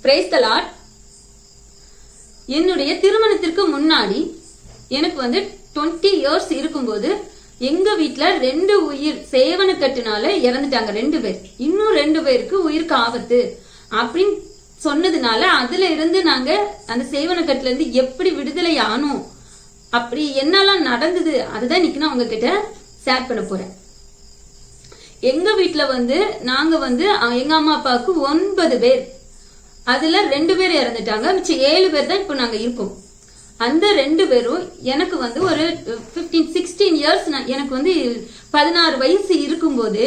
Praise the Lord. என்னுடைய திருமணத்திற்கு முன்னாடி எனக்கு 20 இயர்ஸ் இருக்கும்போது எங்க வீட்டுல 2 உயிர் சேவன கட்டுனால இறந்துட்டாங்க. 2 பேர், இன்னும் 2 பேருக்கு உயிருக்கு ஆபத்து அப்படின்னு சொன்னதுனால அதுல இருந்து நாங்க அந்த சேவன கட்டுல இருந்து எப்படி விடுதலை ஆனோம், அப்படி என்னெல்லாம் நடந்தது, அதுதான் இன்னைக்கு நான் உங்ககிட்ட ஷேர் பண்ண போறேன். எங்க வீட்டுல நாங்க எங்க அம்மா அப்பாவுக்கு 9 பேர், அதுல 2 பேர் இறந்துட்டாங்க. மிச்சம் 7 பேர் தான் இப்ப நாங்க இருக்கோம். அந்த 2 பேரும் எனக்கு ஒரு 15-16 இயர்ஸ், எனக்கு 16 வயசு இருக்கும்போது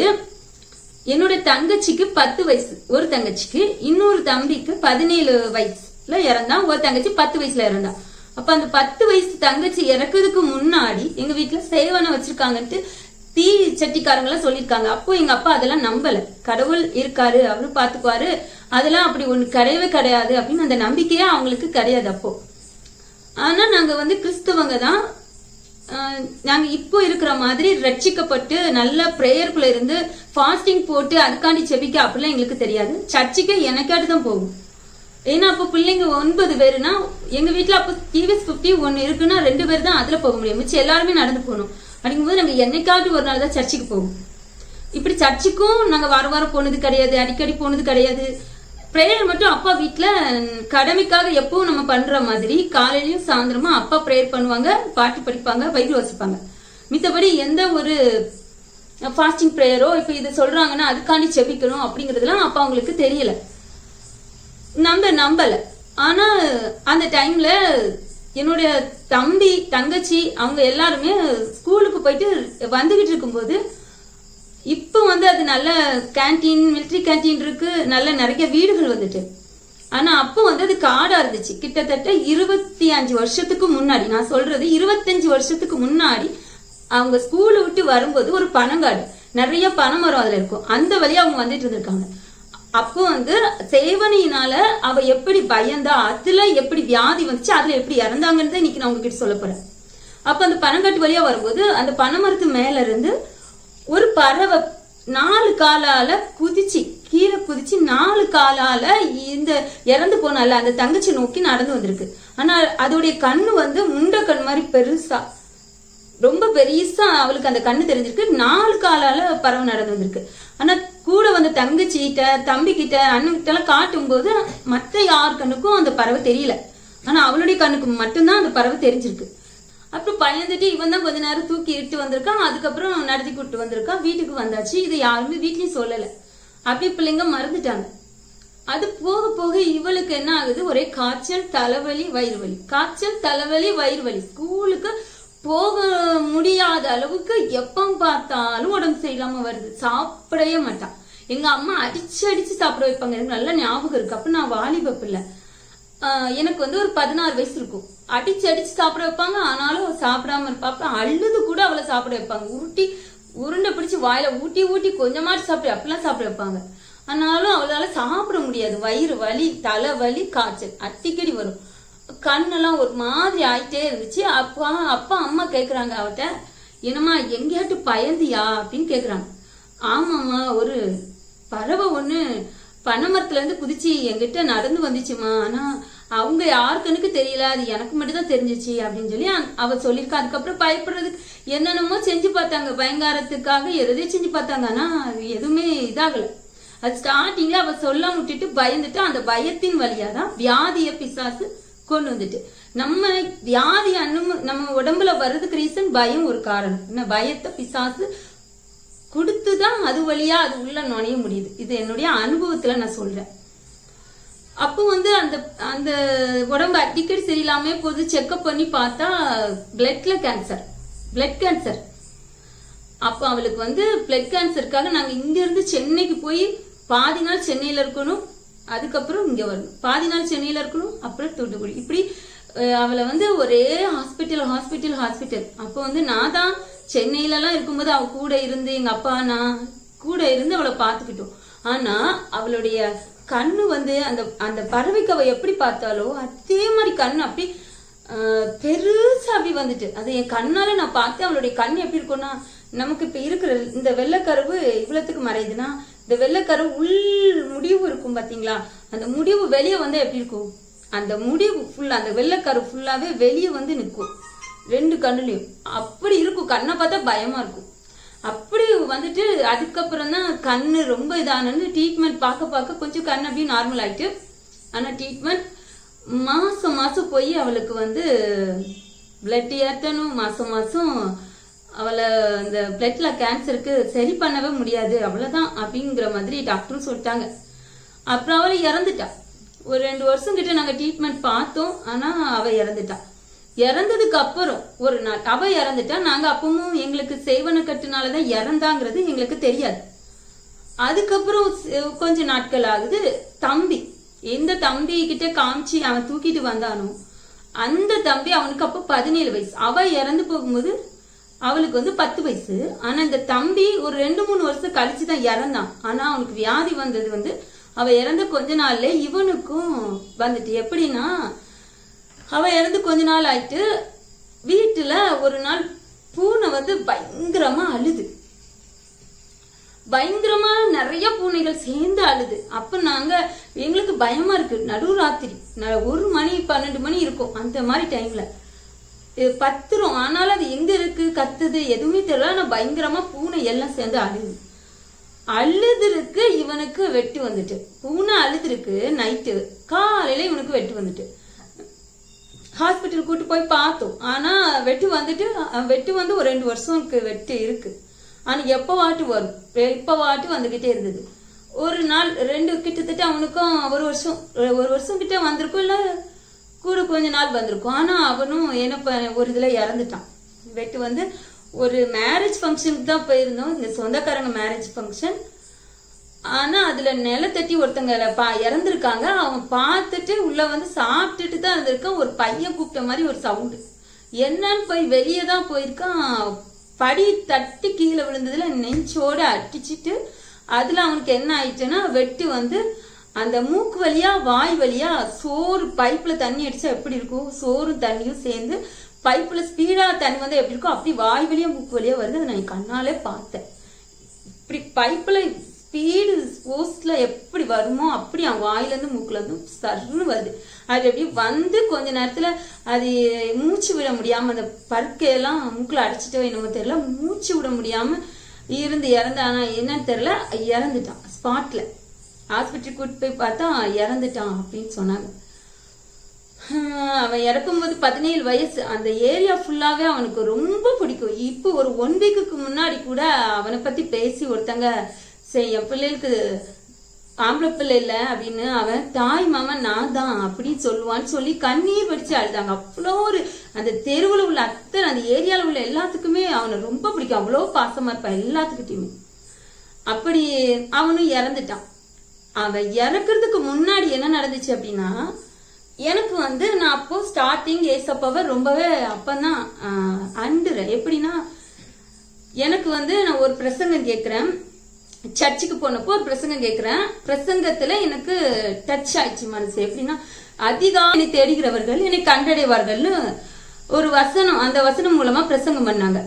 என்னோட தங்கச்சிக்கு 10 வயசு, ஒரு தங்கச்சிக்கு, இன்னொரு தம்பிக்கு 17 வயசுல இறந்தான், ஒரு தங்கச்சி 10 வயசுல இறந்தா. அப்ப அந்த 10 வயசு தங்கச்சி இறக்குறதுக்கு முன்னாடி எங்க வீட்டுல சேவனை வச்சிருக்காங்கன்ட்டு தீ சட்டிக்காரங்களாம் சொல்லிருக்காங்க. அப்போ எங்க அப்பா அதெல்லாம் நம்பல. கடவுள் இருக்காரு, அவரு பாத்துக்குவாரு, அதெல்லாம் அப்படி ஒண்ணு கிடையவே கிடையாது அப்படின்னு அந்த நம்பிக்கையே அவங்களுக்கு கிடையாது அப்போ. ஆனா நாங்க கிறிஸ்தவங்க தான். நாங்க இப்போ இருக்கிற மாதிரி ரட்சிக்கப்பட்டு நல்ல பிரேயருக்குள்ள இருந்து ஃபாஸ்டிங் போட்டு அதுக்காண்டி செபிக்க அப்படிலாம் எங்களுக்கு தெரியாது. சர்ச்சுக்கு எனக்காட்டு தான் போகும். ஏன்னா அப்ப பிள்ளைங்க 9 பேருனா எங்க வீட்டுல அப்ப டிவிஎஸ் 50 ஒன்னு இருக்குன்னா 2 பேர் தான் அதுல போக முடியும், மிச்சம் எல்லாருமே நடந்து போகணும். அப்படிங்கும்போது நாங்க என்னைக்காட்டு ஒரு நாள் தான் சர்ச்சுக்கு போவோம். இப்படி சர்ச்சுக்கும் நாங்க வாரம் வாரம் போனது கிடையாது, அடிக்கடி போனது கிடையாது. பிரேயர் மட்டும் அப்பா வீட்டுல கடமைக்காக எப்பவும் நம்ம பண்ற மாதிரி காலையிலயும் சாயந்தரமா அப்பா பிரேயர் பண்ணுவாங்க, பாட்டு படிப்பாங்க, பைபிள் வாசிப்பாங்க. மித்தபடி எந்த ஒரு ஃபாஸ்டிங் பிரேயரோ இப்ப இது சொல்றாங்கன்னா அதுக்காண்டி செபிக்கணும் அப்படிங்கறதுலாம் அப்பா அவங்களுக்கு தெரியல, நம்பல. ஆனா அந்த டைம்ல என்னுடைய தம்பி தங்கச்சி அவங்க எல்லாருமே ஸ்கூலுக்கு போயிட்டு வந்துகிட்டு இருக்கும்போது இப்ப அது நல்ல கேன்டீன், மிலிட்டரி கேன்டீன் இருக்கு, நல்ல நிறைய வீடுகள் வந்துட்டு. ஆனா அப்போ அது காடா இருந்துச்சு. கிட்டத்தட்ட 25 வருஷத்துக்கு முன்னாடி, நான் சொல்றது 25 வருஷத்துக்கு முன்னாடி அவங்க ஸ்கூலை விட்டு வரும்போது ஒரு பனங்காடு, நிறைய பனைமரம் அதுல இருக்கும், அந்த வழியா அவங்க வந்துட்டு இருந்திருக்காங்க. அப்போ சேவனையினால அவ எப்படி பயந்தா, அதுல எப்படி வியாதி வந்துச்சு, அதுல எப்படி இறந்தாங்கன்னு இன்னைக்கு நான் உங்ககிட்ட சொல்ல போறேன். அப்ப அந்த பனங்காட்டு வழியா வரும்போது அந்த பனைமரத்து மேல இருந்து ஒரு பறவை 4 காலால குதிச்சு கீழே குதிச்சு 4 காலால இந்த இறந்து போனால அந்த தங்கச்சி நோக்கி நடந்து வந்திருக்கு. ஆனா அதோடைய கண்ணு முண்ட கண் மாதிரி பெருசா, ரொம்ப பெருசா அவளுக்கு அந்த கண்ணு தெரிஞ்சிருக்கு. 4 காலால பறவை நடந்து வந்திருக்கு. ஆனா கூட தங்கச்சி கிட்ட, தம்பி கிட்ட, அண்ணன் கிட்ட எல்லாம் காட்டும் போது மற்ற யார் கண்ணுக்கும் அந்த பறவை தெரியல. ஆனா அவளுடைய கண்ணுக்கு மட்டும்தான் அந்த பறவை தெரிஞ்சிருக்கு. அப்புறம் பயந்துட்டு இவன் தான் கொஞ்ச நேரம் தூக்கி இட்டு வந்திருக்கான், அதுக்கப்புறம் நடத்தி கூட்டு வந்திருக்கான். வீட்டுக்கு வந்தாச்சு, இதை யாருமே வீட்லயும் சொல்லல. அப்படி பிள்ளைங்க மறந்துட்டாங்க. அது போக போக இவளுக்கு என்ன ஆகுது, ஒரே காய்ச்சல், தலைவலி, வயிறு வலி, காய்ச்சல், தலைவலி, வயிறு வலி. ஸ்கூலுக்கு போக முடியாத அளவுக்கு எப்ப பார்த்தாலும் உடம்பு சரியில்லாம வருது. சாப்பிடவே மாட்டான். எங்க அம்மா அடிச்சு அடிச்சு சாப்பிட வைப்பாங்க, எனக்கு நல்ல ஞாபகம் இருக்கு. அப்ப நான் வாலிப பிள்ளை, எனக்கு ஒரு 16 வயசு இருக்கும். அடிச்சு அடிச்சு சாப்பிட வைப்பாங்க, ஆனாலும் சாப்பிடாம இருப்பாப்ப. அழுது கூட அவளை சாப்பிட வைப்பாங்க. உருண்டை பிடிச்சு வாயில ஊட்டி ஊட்டி கொஞ்சமாட்டு சாப்பிடு அப்படிலாம் சாப்பிட வைப்பாங்க. ஆனாலும் அவளால சாப்பிட முடியாது. வயிறு வலி, தலை வலி, காய்ச்சல் அடிக்கடி வரும். கண்ணெல்லாம் ஒரு மாதிரி ஆயிட்டே இருந்துச்சு. அப்பா அம்மா கேக்குறாங்க அவட்ட, என்னம்மா எங்கேயாட்டு பயந்தியா அப்படின்னு கேக்குறாங்க. ஆமாம்மா, ஒரு பறவை ஒண்ணு பனைமரத்துல இருந்து குதிச்சு என்கிட்ட நடந்து வந்துச்சுமா, ஆனா அவங்க யாருக்குனுக்கு தெரியல, அது எனக்கு மட்டும் தான் தெரிஞ்சிச்சு அப்படின்னு சொல்லி அவ சொல்லியிருக்கா. அதுக்கப்புறம் பயப்படுறதுக்கு என்னென்னமோ செஞ்சு பார்த்தாங்க, பயங்காரத்துக்காக எதையும் செஞ்சு பார்த்தாங்க. ஆனா அது எதுவுமே இதாகல. அது ஸ்டார்டிங்ல அவ சொல்ல விட்டுட்டு பயந்துட்டு அந்த பயத்தின் வழியாதான் வியாதிய பிசாசு கொண்டு வந்துட்டு, நம்ம வியாதி நம்ம உடம்புல வர்றதுக்கு ரீசன் பயம் ஒரு காரணம். என்ன, பயத்தை பிசாசு கொடுத்துதான் அது வழியா அது உள்ள நுழைய முடியுது. இது என்னுடைய அனுபவத்துல நான் சொல்றேன். அப்போ அந்த அந்த உடம்பு அடிக்கடி சரியில்லாம போது செக்அப் பண்ணி பார்த்தா பிளட்ல கேன்சர், பிளட் கேன்சர். அப்போ அவளுக்கு பிளட் கேன்சருக்காக நாங்க இங்க இருந்து சென்னைக்கு போய் பாதி நாள் சென்னையில இருக்கணும், அதுக்கப்புறம் இங்க வரணும், பாதி நாள் சென்னையில இருக்கணும், அப்புறம் தூத்துக்குடி. இப்படி அவளை ஒரே ஹாஸ்பிட்டல். அப்போ நான் தான் சென்னையில எல்லாம் இருக்கும்போது அவ கூட இருந்து, எங்க அப்பா நான் கூட இருந்து அவளை பாத்துக்கிட்டோம். ஆனா அவளுடைய கண்ணு அந்த அந்த பறவைக்கு அவ எப்படி பார்த்தாலோ அதே மாதிரி கண்ணு அப்படி பெருசா அப்படி வந்துட்டு, அது என் கண்ணால நான் பார்த்தேன். அவளுடைய கண்ணு எப்படி இருக்கும்னா, நமக்கு இப்ப இருக்கிற இந்த வெள்ளைக்கருவு இவ்வளவுக்கு மறையுதுன்னா, இந்த வெள்ளைக்கரு உள் முடிவு இருக்கும் பாத்தீங்களா, அந்த முடிவு வெளியே வந்து எப்படி இருக்கும், அந்த முடிவு ஃபுல்லா அந்த வெள்ளைக்கரு ஃபுல்லாவே வெளியே வந்து நிற்கும் 2 கண்ணுலயும். அப்படி இருக்கும், கண்ணை பார்த்தா பயமா இருக்கும். அப்படி வந்துட்டு அதுக்கப்புறம் தான் கண்ணு ரொம்ப இதானு ட்ரீட்மெண்ட் பார்க்க கொஞ்சம் கண் அப்படியே நார்மல் ஆயிட்டு. ஆனா ட்ரீட்மெண்ட் மாசம் போய் அவளுக்கு வந்து பிளட் ஏற்றணும், மாசம் அவளை இந்த பிளட்ல கேன்சருக்கு சரி பண்ணவே முடியாது அவ்வளவுதான் அப்படிங்கிற மாதிரி டாக்டரும் சொல்லிட்டாங்க. அப்புறம் அவளை இறந்துட்டா. ஒரு 2 வருஷம் கிட்ட நாங்க ட்ரீட்மெண்ட் பார்த்தோம். ஆனா அவ இறந்துட்டா. இறந்ததுக்கு அப்புறம் ஒரு நாள் அவ இறந்துட்டா. நாங்க அப்பவும் எங்களுக்கு செய்வன கட்டுனாலதான் இறந்தாங்கிறது எங்களுக்கு தெரியாது. அதுக்கப்புறம் கொஞ்ச நாட்கள் ஆகுது. தம்பி, எந்த தம்பி கிட்ட காமிச்சு அவன் தூக்கிட்டு வந்தானோ அந்த தம்பி, அவனுக்கு அப்ப 17 வயசு. அவ இறந்து போகும்போது அவளுக்கு வந்து 10 வயசு. ஆனா இந்த தம்பி ஒரு 2-3 வருஷம் கழிச்சுதான் இறந்தான். ஆனா அவனுக்கு வியாதி வந்தது வந்து அவ இறந்த கொஞ்ச நாள்ல இவனுக்கும் வந்துட்டு. எப்படின்னா, அவ இறந்து கொஞ்ச நாள் ஆயிட்டு வீட்டுல ஒரு நாள் பூனை வந்து பயங்கரமா அழுது. பயங்கரமா நிறைய பூனைகள் சேர்ந்து அழுது. அப்ப நாங்க எங்களுக்கு பயமா இருக்கு. நடுராத்திரி 1 மணி 12 மணி இருக்கும். அந்த மாதிரி டைம்ல பத்துரும். ஆனாலும் அது எங்க இருக்கு, கத்துது, எதுவுமே தெரியல. ஆனா பயங்கரமா பூனை எல்லாம் சேர்ந்து அழுது இருக்கு. இவனுக்கு வெட்டு வந்துட்டு. பூனை அழுது இருக்கு. நைட்டு காலையில இவனுக்கு வெட்டு வந்துட்டு. ஹாஸ்பிட்டல் கூட்டு போய் பார்த்தோம். ஆனா வெட்டு வந்து ஒரு 2 வருஷம்க்கு வெட்டு இருக்கு. ஆனா எப்ப வாட்டு வந்துகிட்டே இருந்தது. ஒரு நாள் 2 கிட்டத்தட்ட அவனுக்கும் ஒரு வருஷம் கிட்ட வந்திருக்கும், இல்ல கூட கொஞ்ச நாள் வந்திருக்கும். ஆனா அவனும் என்ன ஒரு இதுல இறந்துட்டான். வெட்டு வந்து ஒரு மேரேஜ் ஃபங்க்ஷனுக்கு தான் போயிருந்தோம், இந்த சொந்தக்காரங்க மேரேஜ் ஃபங்க்ஷன். ஆனா அதுல நிலத்தட்டி ஒருத்தங்க இறந்துருக்காங்க. அவன் பார்த்துட்டு உள்ள வந்து சாப்பிட்டுட்டு தான் இருந்திருக்கான். ஒரு பையன் கூப்பிட்ட மாதிரி ஒரு சவுண்டு. என்னன்னு போய் வெளியே தான் போயிருக்கான். படி தட்டி கீழே விழுந்ததுல நெஞ்சோட அடிச்சுட்டு, அதுல அவனுக்கு என்ன ஆயிடுச்சுன்னா, வெட்டு வந்து அந்த மூக்கு வழியா வாய் வழியா சோறு பைப்ல தண்ணி அடிச்சா எப்படி இருக்கும், சோறும் தண்ணியும் சேர்ந்து பைப்ல ஸ்பீடா தண்ணி வந்து எப்படி இருக்கும், அப்படி வாய் வழியா மூக்கு வழியா வருது. அதை நான் கண்ணாலே பார்த்தேன். இப்படி பைப்ல ஸ்பீடு போஸ்ட்ல எப்படி வருமோ அப்படி அவன் வாயில இருந்து மூக்குல இருந்து சர்ன்னு வருது. அது எப்படி வந்து கொஞ்ச நேரத்துல அது மூச்சு விட முடியாம, அந்த பருக்கையெல்லாம் மூக்குல அடிச்சுட்டோ என்னமோ தெரியல, மூச்சு விட முடியாம இறந்தானா என்னன்னு தெரியல, இறந்துட்டான் ஸ்பாட்ல. ஹாஸ்பிட்டல் கூட்டு போய் பார்த்தா இறந்துட்டான் அப்படின்னு சொன்னாங்க. அவன் இறக்கும்போது 17 வயசு. அந்த ஏரியா ஃபுல்லாவே அவனுக்கு ரொம்ப பிடிக்கும். இப்போ ஒரு 1 வீக்குக்கு முன்னாடி கூட அவனை பத்தி பேசி ஒருத்தங்க, சரி என் பிள்ளைகளுக்கு ஆம்பளை பிள்ளை இல்லை அப்படின்னு, அவன் தாய் மாமன் நான் தான் அப்படின்னு சொல்லுவான்னு சொல்லி கண்ணீர் வடிச்சு அழுதாங்க. அவ்வளோ ஒரு அந்த தெருவில் உள்ள அத்தனை அந்த ஏரியாவில் உள்ள எல்லாத்துக்குமே அவனை ரொம்ப பிடிக்கும். அவ்வளோ பாசமா இருப்பான் எல்லாத்துக்கிட்டையுமே. அப்படி அவனும் இறந்துட்டான். அவன் இறக்குறதுக்கு முன்னாடி என்ன நடந்துச்சு அப்படின்னா, எனக்கு வந்து நான் அப்போ ஸ்டார்டிங் ஏசப்பாவை ரொம்பவே அப்பதான் அண்டுறேன். எப்படின்னா, எனக்கு வந்து நான் ஒரு பிரசங்கம் கேட்கிறேன், சர்ச்சுக்கு போனப்போ ஒரு பிரசங்கம் கேட்கிறேன். பிரசங்கத்துல எனக்கு டச் ஆயிடுச்சு மனசு. எப்படின்னா, அதிகம் என்னை தேடுகிறவர்கள் என்னை கண்டடைவார்கள்னு ஒரு வசனம், அந்த வசனம் மூலமா பிரசங்கம் பண்ணாங்க.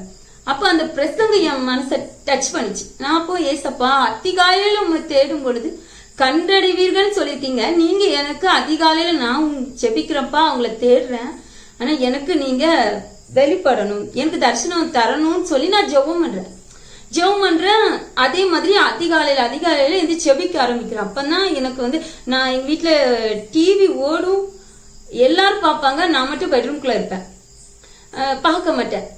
அப்ப அந்த பிரசங்கம் என் மனசை டச் பண்ணிச்சு. நான் அப்போ ஏசப்பா அதிகாலையில உங்களை தேடும் பொழுது கண்டடைவீர்கள் சொல்லிருக்கீங்க. நீங்க எனக்கு அதிகாலையில நான் ஜெபிக்கிறப்பா உங்களை தேடுறேன், ஆனா எனக்கு நீங்க வெளிப்படணும், எனக்கு தரிசனம் தரணும்னு சொல்லி நான் ஜெபம் பண்றேன். அதே மாதிரி அதிகாலையில இருந்து ஜெபிக்க ஆரம்பிக்கிறேன். அப்பதான் எனக்கு வந்து, நான் எங்க வீட்டுல டிவி ஓடும், எல்லாரும் பார்ப்பாங்க, நான் மட்டும் பெட்ரூம்குள்ள இருப்பேன், பார்க்க மாட்டேன்.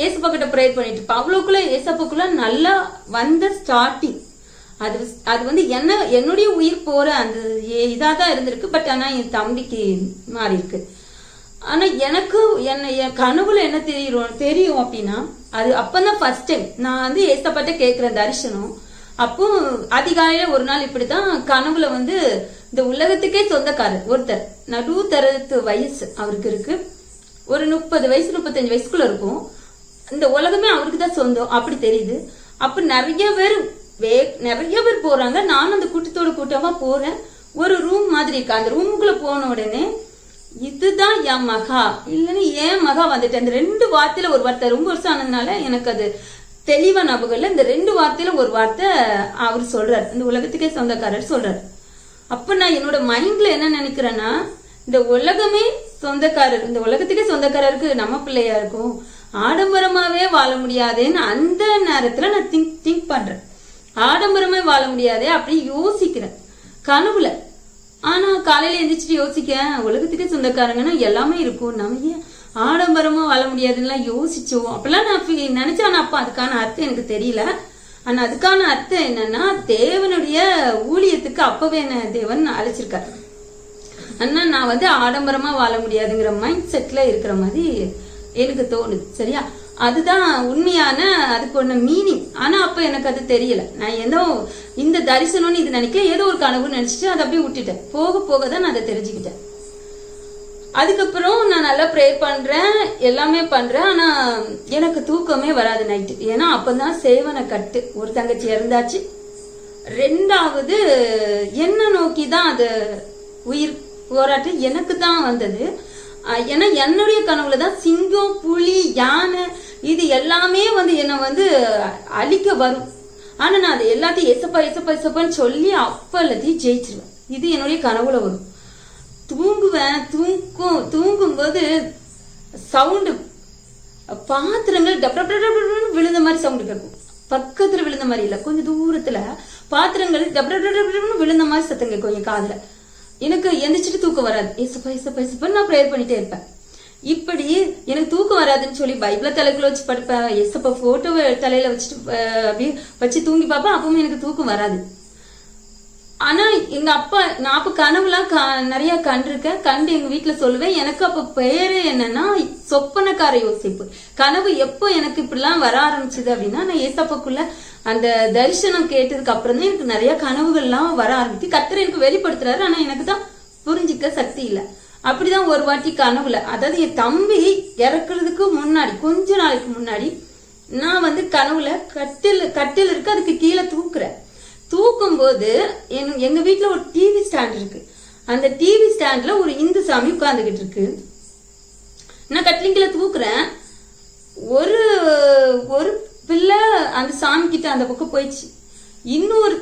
ஏசப்பா கிட்ட ப்ரேயர் பண்ணிட்டு இருப்பேன். அவ்வளவுக்குள்ள ஏசப்பாக்குள்ள நல்லா வந்த ஸ்டார்டிங் அது வந்து என்னுடைய உயிர் போற அந்த இதாதான் இருந்திருக்கு. பட் ஆனா என் தம்பிக்கு மாறி இருக்கு. ஆனா எனக்கு என் கனவுல என்ன தெரியும் அப்படின்னா, அது அப்பதான் ஃபர்ஸ்ட் டைம் நான் வந்து ஏசப்பாட்ட கேட்கிறேன் தரிசனம். அப்போ அதிகாலையில ஒரு நாள் இப்படித்தான் கனவுல வந்து, இந்த உலகத்துக்கே சொந்தக்காரர் ஒருத்தர், நடுத்தரத்து வயசு அவருக்கு இருக்கு, ஒரு 30 வயசு 35 வயசுக்குள்ள இருக்கும், இந்த உலகமே அவருக்கு தான் சொந்தம் அப்படி தெரியுது. அப்ப நிறைய பேர் போறாங்க. நானும் அந்த கூட்டமா போறேன். ஒரு ரூம் மாதிரி இருக்கு. அந்த ரூமுக்குள்ள போன உடனே, இதுதான் என் மகா இல்லன்னு ஏன் மகா வந்துட்டு, அந்த 2 வார்த்தையில ஒரு வார்த்தை, ரொம்ப வருஷம் ஆனதுனால எனக்கு அது தெளிவா ஞாபகம் இல்லை. இந்த 2 வார்த்தையில ஒரு வார்த்தை அவர் சொல்றாரு, இந்த உலகத்துக்கே சொந்தக்காரர் சொல்றாரு. அப்ப நான் என்னோட மைண்ட்ல என்ன நினைக்கிறேன்னா, இந்த உலகமே சொந்தக்காரர், இந்த உலகத்துக்கே சொந்தக்காரருக்கு நம்ம பிள்ளையா இருக்கும், ஆடம்பரமாவே வாழ முடியாதேன்னு அந்த நேரத்துல நான் திங்க் பண்றேன். ஆடம்பரமே வாழ முடியாதே அப்படி யோசிக்கிறேன் கனவுல. ஆனா காலையில எந்திரிச்சிட்டு யோசிக்க, உலகத்துக்கே சொந்தக்காரங்கன்னா எல்லாமே இருக்கும், நம்ம ஏன் ஆடம்பரமா வாழ முடியாதுன்னு யோசிச்சோம் அப்பெல்லாம் நான் நினைச்சேன். ஆனா அப்ப அதுக்கான அர்த்தம் எனக்கு தெரியல. ஆனா அதுக்கான அர்த்தம் என்னன்னா, தேவனுடைய ஊழியத்துக்கு அப்பவே என்ன தேவன் அழைச்சிருக்காரு. ஆனா நான் ஆடம்பரமா வாழ முடியாதுங்கிற மைண்ட் செட்ல இருக்கிற மாதிரி எனக்கு தோணுது. சரியா, அதுதான் உண்மையான அதுக்கு ஒண்ணு மீனிங். ஆனா அப்ப எனக்கு அது தெரியல. நான் ஏதோ இந்த தரிசனம்னு இது நினைக்க ஏதோ ஒரு கனவு நினைச்சிட்டு அதை அப்படியே விட்டுட்டேன். போக போக தான் நான் அதை தெரிஞ்சுக்கிட்டேன். அதுக்கப்புறம் நான் நல்லா ப்ரே பண்றேன், எல்லாமே பண்றேன். ஆனா எனக்கு தூக்கமே வராது நைட்டு. ஏன்னா அப்பதான் சேவனை கட்டு, ஒரு தங்கச்சி இறந்தாச்சு. ரெண்டாவது என்ன நோக்கி தான் அது உயிர் போராட்டம் எனக்கு தான் வந்தது. ஏன்னா என்னுடைய கனவுல தான் சிங்கம், புலி, யானை இது எல்லாமே என்ன அழிக்க வரும். ஆனா நான் அது எல்லாத்தையும் எசப்பா எசப்பா எசப்பான்னு சொல்லி அப்ப எல்லாத்தையும் ஜெயிச்சிருவேன். இது என்னுடைய கனவுல வரும். தூங்குவேன். தூங்கும்போது சவுண்டு, பாத்திரங்கள் டப் விழுந்த மாதிரி சவுண்டு கேட்கும். பக்கத்துல விழுந்த மாதிரி இல்ல, கொஞ்சம் தூரத்துல பாத்திரங்கள் டப் விழுந்த மாதிரி சத்தம் கேட்கும் என் காதுல. எனக்கு எந்திரிச்சிட்டு தூக்கம் வராது. ஏசப்பா ஏசப்பா ஏசப்பா நான் ப்ரேயர் பண்ணிட்டே இருப்பேன். இப்படி எனக்கு தூக்கம் வராதுன்னு சொல்லி பைபிள தலைக்குள்ள வச்சு படுப்பேன். ஏசப்பா போட்டோவை தலையில வச்சுட்டு அப்படியே வச்சு தூங்கி பார்ப்பேன். அப்பவும் எனக்கு தூக்கம் வராது. ஆனா எங்க அப்பா, நான் அப்ப கனவுலாம் நிறைய கண்டு எங்க வீட்டுல சொல்லுவேன். எனக்கு அப்ப பேரு என்னன்னா சொப்பனக்கார யோசிப்பு. கனவு எப்போ எனக்கு இப்படிலாம் வர ஆரம்பிச்சது அப்படின்னா, நான் ஏசப்பாக்குள்ள அந்த தரிசனம் கேட்டதுக்கு அப்புறம் தான் எனக்கு நிறைய கனவுகள்லாம் வர ஆரம்பிச்சு. கர்த்தர் எனக்கு வெளிப்படுத்துறாரு, ஆனா எனக்கு தான் புரிஞ்சிக்க சக்தி இல்லை. அப்படிதான் ஒரு வாட்டி கனவுல, அதாவது என் தம்பி இறக்குறதுக்கு முன்னாடி கொஞ்ச நாளைக்கு முன்னாடி நான் கனவுல கட்டில் இருக்கு, அதுக்கு கீழே தூக்குறேன். தூக்கும் போது எங்க வீட்டுல ஒரு டிவி ஸ்டாண்ட் இருக்கு. அந்த டிவி ஸ்டாண்ட்ல ஒரு இந்து சாமி உட்கார்ந்துகிட்டு இருக்கு. நான் கட்டிலிங்கில தூக்குறேன். ஒரு பிள்ளை அந்த சாமி கிட்ட அந்த பக்கம் போயிடுச்சு. இன்னொரு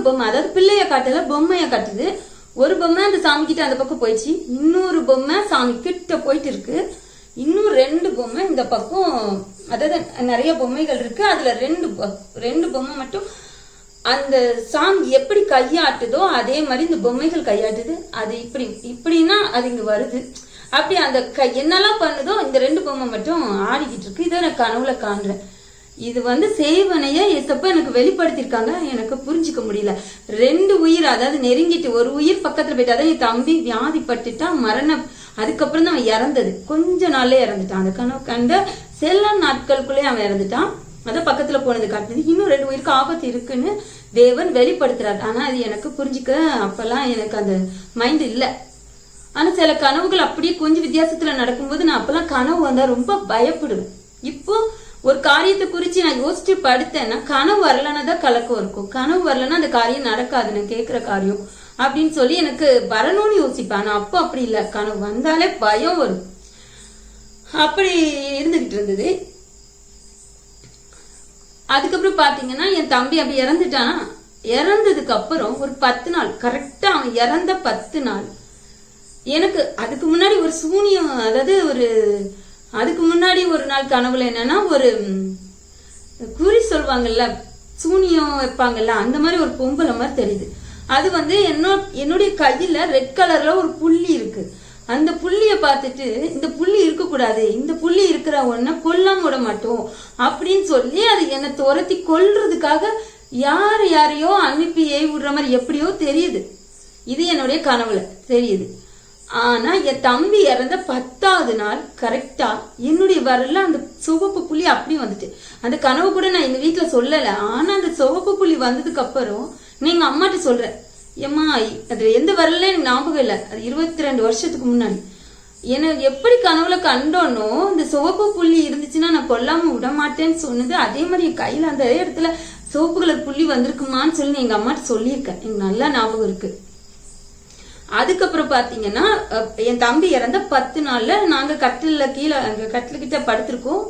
பொம்மை, அதாவது பிள்ளைய காட்டல பொம்மைய காட்டுது. ஒரு பொம்மை அந்த சாமி கிட்ட அந்த பக்கம் போயிடுச்சு. இன்னொரு பொம்மை சாமி கிட்ட போயிட்டு இருக்கு. இன்னும் 2 பொம்மை இந்த பக்கம், அதாவது நிறைய பொம்மைகள் இருக்கு. அதுல ரெண்டு பொம்மை மட்டும் அந்த சாமி எப்படி கையாட்டுதோ அதே மாதிரி இந்த பொம்மைகள் கையாட்டுது. அது இப்படின்னா அது இங்க வருது. அப்படி அந்த என்னெல்லாம் பண்ணுதோ இந்த 2 பொம்மை மட்டும் ஆடிக்கிட்டு இருக்கு. இதை நான் கனவுல காண்றேன். இது சேவனைய எசப்ப எனக்கு வெளிப்படுத்திருக்காங்க. எனக்கு புரிஞ்சுக்க முடியல. 2 உயிர், அதாவது நெருங்கிட்டு ஒரு உயிர் பக்கத்துல போயிட்டு, அதாவது என் தம்பி வியாதிப்பட்டுட்டா மரணம். அதுக்கப்புறம் தான் அவன் இறந்தது. கொஞ்ச நாள்ல இறந்துட்டான். அந்த கனவு கண்ட சில நாட்களுக்குள்ளே அவன் இறந்துட்டான். அதான் பக்கத்துல போனது காட்டுது. இன்னும் 2 உயிருக்கு ஆபத்து இருக்குன்னு தேவன் வெளிப்படுத்துறாரு. ஆனா அது எனக்கு புரிஞ்சுக்க அப்பெல்லாம் எனக்கு அந்த மைண்ட் இல்ல. ஆனா சில கனவுகள் அப்படியே கொஞ்சம் வித்தியாசத்துல நடக்கும்போது நான் அப்பெல்லாம் கனவு வந்தா ரொம்ப பயப்படுவேன். இப்போ ஒரு காரியத்தை குறிச்சு நான் யோசிச்சு படுத்தேன்னா, கனவு வரலன்னா தான் கலக்கம் இருக்கும். கனவு வரலன்னா அந்த காரியம் நடக்காது, நான் கேட்கிற காரியம் அப்படின்னு சொல்லி எனக்கு வரணும்னு யோசிப்பேன். ஆனா அப்போ அப்படி இல்ல, கனவு வந்தாலே பயம் வரும். அப்படி இருந்துகிட்டு இருந்தது. அதுக்கப்புறம் பாத்தீங்கன்னா என் தம்பி அப்படி இறந்துட்டான். இறந்ததுக்கு அப்புறம் ஒரு 10 நாள், கரெக்டா அவன் இறந்த 10 நாள் எனக்கு அதுக்கு முன்னாடி ஒரு சூனியம், அதாவது அதுக்கு முன்னாடி ஒரு நாள் கனவுல என்னன்னா, ஒரு குறி சொல்வாங்கல்ல, சூனியம் வைப்பாங்கல்ல, அந்த மாதிரி ஒரு பொம்பளை மாதிரி தெரியுது. அது என்னுடைய கையில ரெட் கலர்ல ஒரு புள்ளி இருக்கு. அந்த புள்ளிய பார்த்துட்டு, இந்த புள்ளி இருக்க கூடாது, இந்த புள்ளி இருக்கிற ஒன்ன கொல்லாம விட மாட்டோம் அப்படின்னு சொல்லி அது என்னை துரத்தி கொல்றதுக்காக யாரையோ அனுப்பி விடுற மாதிரி எப்படியோ தெரியுது. இது என்னுடைய கனவுல தெரியுது. ஆனா என் தம்பி இறந்த 10வது நாள் கரெக்டா என்னுடைய வரல அந்த சிவப்பு புள்ளி அப்படி வந்துட்டு. அந்த கனவு கூட நான் எங்க வீட்டுல சொல்லல. ஆனா அந்த சிவப்பு புள்ளி வந்ததுக்கு அப்புறம் நீங்க அம்மாட்ட சொல்றேன், ஏம்மா அது எந்த வரல எனக்கு ஞாபகம் இல்லை, அது 22 வருஷத்துக்கு முன்னாடி எனக்கு எப்படி கனவுல கண்டோனோ இந்த சிவப்பு புள்ளி இருந்துச்சுன்னா நான் கொல்லாம விட மாட்டேன்னு சொன்னது, அதே மாதிரி என் கையில அந்த இடத்துல சிவப்பு கலர் புள்ளி வந்திருக்குமான்னு சொல்லி எங்க அம்மாட்ட சொல்லியிருக்கேன். எனக்கு நல்லா ஞாபகம் இருக்கு. அதுக்கப்புறம் பாத்தீங்கன்னா என் தம்பி இறந்த 10 நாள்ல நாங்க கட்டில கீழே கட்டில படுத்திருக்கோம்.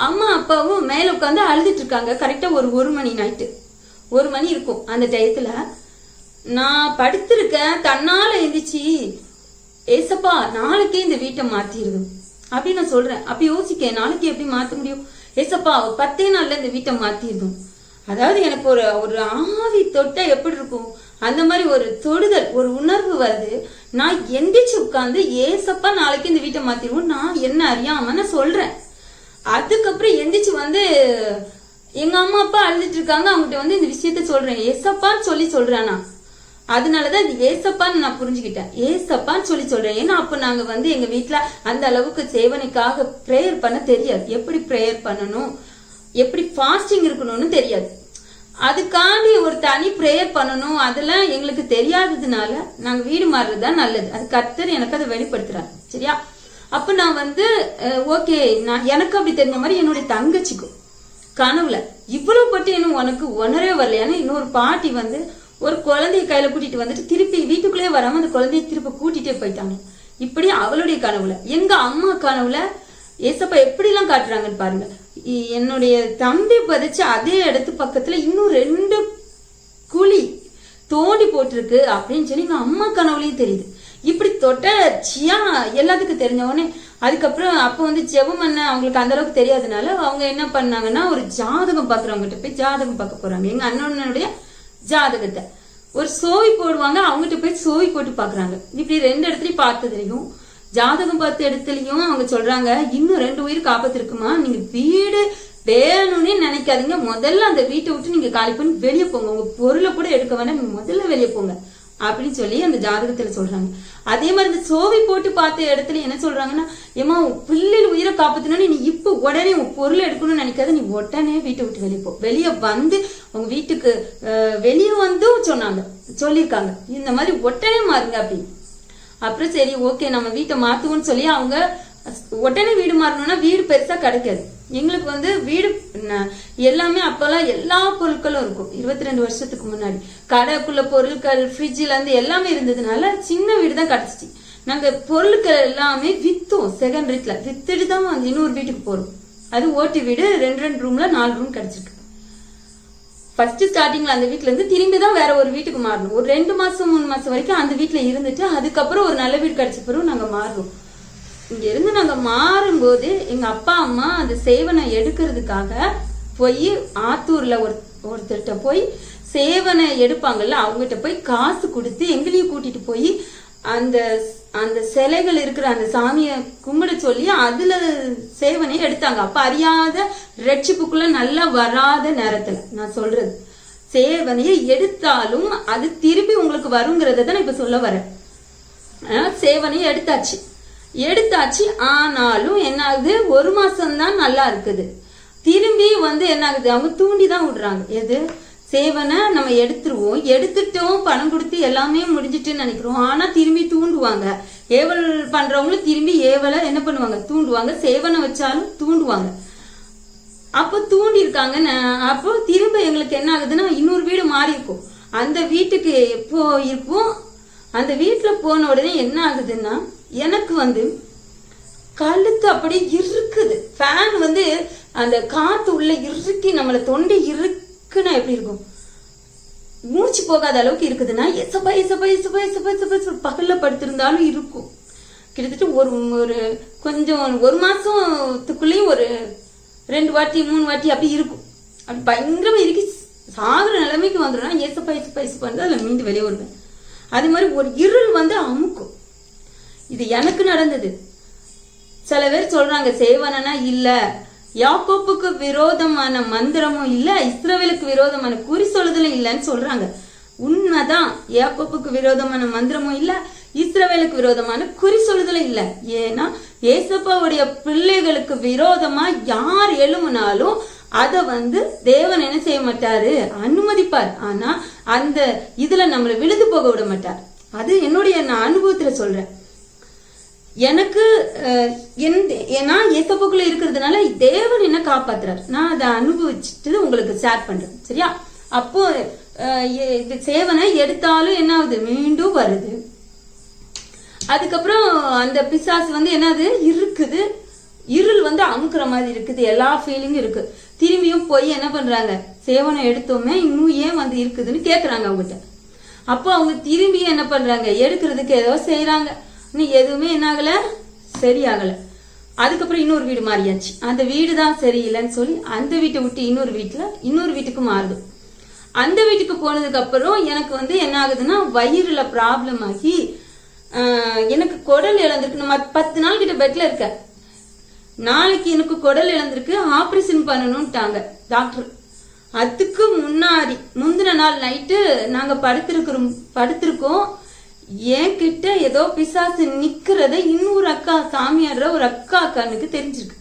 அம்மா அப்பாவும் மேல உட்காந்து அழுதுட்டு இருக்காங்க. கரெக்டா ஒரு மணி நைட்டு 1 மணி இருக்கும். அந்த டயத்துல நான் படுத்திருக்கேன், தன்னால எந்திரிச்சு ஏசப்பா நாளைக்கே இந்த வீட்டை மாத்திருது அப்படின்னு நான் சொல்றேன். அப்படி யோசிக்க நாளைக்கு எப்படி மாத்த முடியும்? ஏசப்பா 10 நாள்ல இந்த வீட்டை மாத்திருதும். அதாவது எனக்கு ஒரு ஒரு ஆவி தொட்ட எப்படி இருக்கும் அந்த மாதிரி ஒரு தொடுதல், ஒரு உணர்வு வருது. நான் எந்திரிச்சு உட்கார்ந்து ஏசப்பா நாளைக்கு இந்த வீட்டை மாத்திருவோம் நான் என்ன அறியாம நான் சொல்றேன். அதுக்கப்புறம் எந்திரிச்சு வந்து எங்க அம்மா அப்பா அழுதுட்டு இருக்காங்க, அவங்ககிட்ட வந்து இந்த விஷயத்த சொல்றேன். ஏசப்பான்னு சொல்லி சொல்றேன் நான். அதனாலதான் இது ஏசப்பான்னு நான் புரிஞ்சுக்கிட்டேன். ஏசப்பான்னு சொல்லி சொல்றேன். ஏன்னா அப்ப நாங்க வந்து எங்க வீட்டுல அந்த அளவுக்கு சேவனைக்காக பிரேயர் பண்ண தெரியாது. எப்படி பிரேயர் பண்ணணும், எப்படி ஃபாஸ்டிங் இருக்கணும்னு தெரியாது. அதுக்காண்டி ஒரு தனி பிரேயர் பண்ணணும் அதெல்லாம் எங்களுக்கு தெரியாததுனால நாங்க வீடு மாறுறதுதான் நல்லது. அது கர்த்தர் எனக்கு அதை வெளிப்படுத்துறாரு. சரியா? அப்ப நான் வந்து ஓகே, நான் எனக்கு அப்படி தெரிஞ்ச மாதிரி என்னுடைய தங்கச்சிக்கும் கனவுல இவ்வளவு பட்டு இன்னும் உனக்கு உணரவே வரலையான்னு இன்னொரு பாட்டி வந்து ஒரு குழந்தைய கையில கூட்டிட்டு வந்துட்டு திருப்பி வீட்டுக்குள்ளேயே வராம அந்த குழந்தைய திருப்பி கூட்டிட்டே போயிட்டாங்க. இப்படி அவளுடைய கனவுல. எங்க அம்மா கனவுல ஏசப்பா எப்படி எல்லாம் காட்டுறாங்கன்னு பாருங்க. என்னுடைய தம்பி பதிச்சு அதே இடத்து பக்கத்துல இன்னும் 2 குழி தோண்டி போட்டிருக்கு அப்படின்னு சொல்லி எங்க அம்மா கனவுலயும் தெரியுது. இப்படி தொட்டச்சியா எல்லாத்துக்கும் தெரிஞ்ச உடனே அதுக்கப்புறம் அப்ப வந்து ஜெபம் பண்ண அவங்களுக்கு அந்த அளவுக்கு தெரியாதனால அவங்க என்ன பண்ணாங்கன்னா ஒரு ஜாதகம் பாக்குறவங்ககிட்ட போய் ஜாதகம் பார்க்க போறாங்க. எங்க அண்ணனுடைய ஜாதகத்தை ஒரு சோவி போடுவாங்க, அவங்ககிட்ட போய் சோவி போட்டு பாக்குறாங்க. இப்படி 2 இடத்துலயும் பார்த்ததுலயும் ஜாதகம் பார்த்த இடத்துலயும் அவங்க சொல்றாங்க இன்னும் 2 உயிர் காப்பாத்து இருக்குமா, நீங்க வீடு வேணும்னு நினைக்காதீங்க, முதல்ல அந்த வீட்டை விட்டு நீங்க காலி பண்ணி வெளியே போங்க, உங்க பொருளை கூட எடுக்க வேண்டாம், நீங்க முதல்ல வெளியே போங்க அப்படின்னு சொல்லி அந்த ஜாதகத்துல சொல்றாங்க. அதே மாதிரி இந்த சோவி போட்டு பார்த்த இடத்துல என்ன சொல்றாங்கன்னா, ஏமா பிள்ளைகள் உயிரை காப்பாத்தணும்னு நீ இப்ப உடனே உன் பொருளை எடுக்கணும்னு நினைக்காத, நீ உடனே வீட்டை விட்டு வெளியே போ, வெளியே வந்து உங்க வீட்டுக்கு வெளியே வந்து சொன்னாங்க சொல்லியிருக்காங்க இந்த மாதிரி உடனே மாறுங்க அப்படின்னு. அப்புறம் சரி ஓகே நம்ம வீட்டை மாத்துவோம்னு சொல்லி அவங்க உடனே வீடு மாறணும்னா வீடு பெருசா கிடைக்காது. எங்களுக்கு வந்து வீடு எல்லாமே அப்பெல்லாம் எல்லா பொருட்களும் இருக்கும். 22 வருஷத்துக்கு முன்னாடி கடைக்குள்ள பொருட்கள் ஃப்ரிட்ஜ்ல இருந்து எல்லாமே இருந்ததுனால சின்ன வீடு தான் கிடைச்சிச்சு. நாங்க பொருட்கள் எல்லாமே வித்தோம், செகண்ட் ரேட்ல வித்துட்டு தான் வந்து இன்னொரு வீட்டுக்கு போறோம். அது ஓட்டி வீடு 2 ரூம்ல 4 ரூம் கிடைச்சிருக்கு. ஃபர்ஸ்ட் ஸ்டார்டிங்ல அந்த வீட்டுல இருந்து திரும்பி தான் வேற ஒரு வீட்டுக்கு மாறணும். ஒரு 2 மாசம் 3 மாசம் வரைக்கும் அந்த வீட்டுல இருந்துட்டு அதுக்கப்புறம் ஒரு நல்ல வீடு கிடைச்ச பிறகு நாங்க மாறுறோம். இங்க இருந்து நாங்க மாறும்போது எங்க அப்பா அம்மா அந்த சேவனை எடுக்கிறதுக்காக போய் ஆத்தூர்ல ஒருத்தர்கிட்ட போய் சேவனை எடுப்பாங்கல்ல அவங்ககிட்ட போய் காசு கொடுத்து எங்களையும் கூட்டிட்டு போய் அந்த அந்த சிலைகள் இருக்கிற அந்த சாமியை கும்பிட சொல்லி அதுல சேவனை எடுத்தாங்க. அப்ப அறியாத ரட்சிப்புக்குள்ள நல்லா வராத நேரத்துல நான் சொல்றது சேவனையை எடுத்தாலும் அது திருப்பி உங்களுக்கு வருங்கிறத தான் இப்ப சொல்ல வரேன். சேவனையை எடுத்தாச்சு ஆனாலும் என்ன ஆகுது, 1 மாசம் தான் நல்லா இருக்குது. திரும்பி வந்து என்ன ஆகுது, அவங்க தூண்டி தான் விடுறாங்க. எது சேவனை நம்ம எடுத்துட்டோம் பணம் கொடுத்து எல்லாமே முடிஞ்சிட்டுன்னு நினைக்கிறோம். ஆனா திரும்பி தூண்டுவாங்க. ஏவல் பண்றவங்களும் திரும்பி ஏவலை என்ன பண்ணுவாங்க, தூண்டுவாங்க. சேவனை வச்சாலும் தூண்டுவாங்க. அப்போ தூண்டி இருக்காங்க. அப்போ திரும்ப எங்களுக்கு என்ன ஆகுதுன்னா இன்னொரு வீடு மாறி இருக்கும். அந்த வீட்டுக்கு எப்போ இருக்கும், அந்த வீட்டுல போன உடனே என்ன ஆகுதுன்னா எனக்கு வந்து கழுத்து அப்படியே இருக்குது. ஃபேன் வந்து அந்த காத்து உள்ள இறுக்கி நம்மள தொண்டை இருக்குன்னா எப்படி இருக்கும், மூச்சு போகாத அளவுக்கு இருக்குதுன்னா எசப்பா எசப்பா எசப்பா எசப்பா எசப்பா பகல்ல படுத்திருந்தாலும் இருக்கும். கிட்டத்தட்ட ஒரு கொஞ்சம் 1 மாசத்துக்குள்ளேயும் ஒரு 2 வாட்டி 3 வாட்டி அப்படி இருக்கும். அப்படி பயங்கரமா இறுக்கி சாகுற நிலைமைக்கு வந்துடும். எசப்பா எசப்பா எசப்பான்னு அதுல மீண்டு வெளியே வருவேன். அது மாதிரி ஒரு இருள் வந்து அமுக்கும். இது எனக்கு நடந்தது. சில பேர் சொல்றாங்க சேவனா இல்ல, யாக்கோப்புக்கு விரோதமான மந்திரமும் இல்ல, இஸ்ரவேலுக்கு விரோதமான குறி சொல்லுதலும் இல்லன்னு சொல்றாங்க. உண்மைதான், யாக்கோப்புக்கு விரோதமான மந்திரமும் இல்ல, இஸ்ரவேலுக்கு விரோதமான குறி சொல்லுதலும் இல்ல. ஏன்னா ஏசப்பாவுடைய பிள்ளைகளுக்கு விரோதமா யார் எழுமுனாலும் அத வந்து தேவன் என்ன செய்ய மாட்டாரு, அனுமதிப்பார். ஆனா அந்த இதுல நம்மளை விழுது போக விட மாட்டார். அது என்னுடைய நான் அனுபவத்துல சொல்றேன். எனக்கு நான் ஏசப்பாக்குள்ள இருக்கிறதுனால தேவன் என்ன காப்பாத்துறாரு. நான் அதை அனுபவிச்சுட்டு உங்களுக்கு ஷேர் பண்றேன். சரியா? அப்போ சேவனை எடுத்தாலும் என்ன ஆகுது, மீண்டும் வருது. அதுக்கப்புறம் அந்த பிசாசு வந்து என்னது இருக்குது, இருள் வந்து அமுக்குற மாதிரி இருக்குது, எல்லா ஃபீலிங்கும் இருக்கு. திரும்பியும் போய் என்ன பண்றாங்க, சேவனை எடுத்தோமே இன்னும் ஏன் வந்து இருக்குதுன்னு கேக்குறாங்க அவங்ககிட்ட. அப்போ அவங்க திரும்பி என்ன பண்றாங்க, எடுக்கிறதுக்கு ஏதோ செய்யறாங்க. இன்னும் எதுவுமே என்ன ஆகல, சரியாகல. அதுக்கப்புறம் இன்னொரு வீடு மாறியாச்சு. அந்த வீடு தான் சரியில்லைன்னு சொல்லி அந்த வீட்டை விட்டு இன்னொரு வீட்டுக்கு மாறுது. அந்த வீட்டுக்கு போனதுக்கு அப்புறம் எனக்கு வந்து என்ன ஆகுதுன்னா, வயிறுல ப்ராப்ளம் ஆகி எனக்கு குடல் இழந்திருக்கு. நம்ம 10 நாள் கிட்ட பெட்ல இருக்க. நாளைக்கு எனக்கு குடல் இழந்திருக்கு, ஆபரேஷன் பண்ணணும்ட்டாங்க டாக்டர். அதுக்கு முந்தின நாள் நைட்டு நாங்க படுத்திருக்கோம். என்கிட்ட ஏதோ பிசாசு நிக்கிறத இன்னொரு அக்கா, சாமியாடுற ஒரு அக்கா கண்ணுக்கு தெரிஞ்சிருக்கு.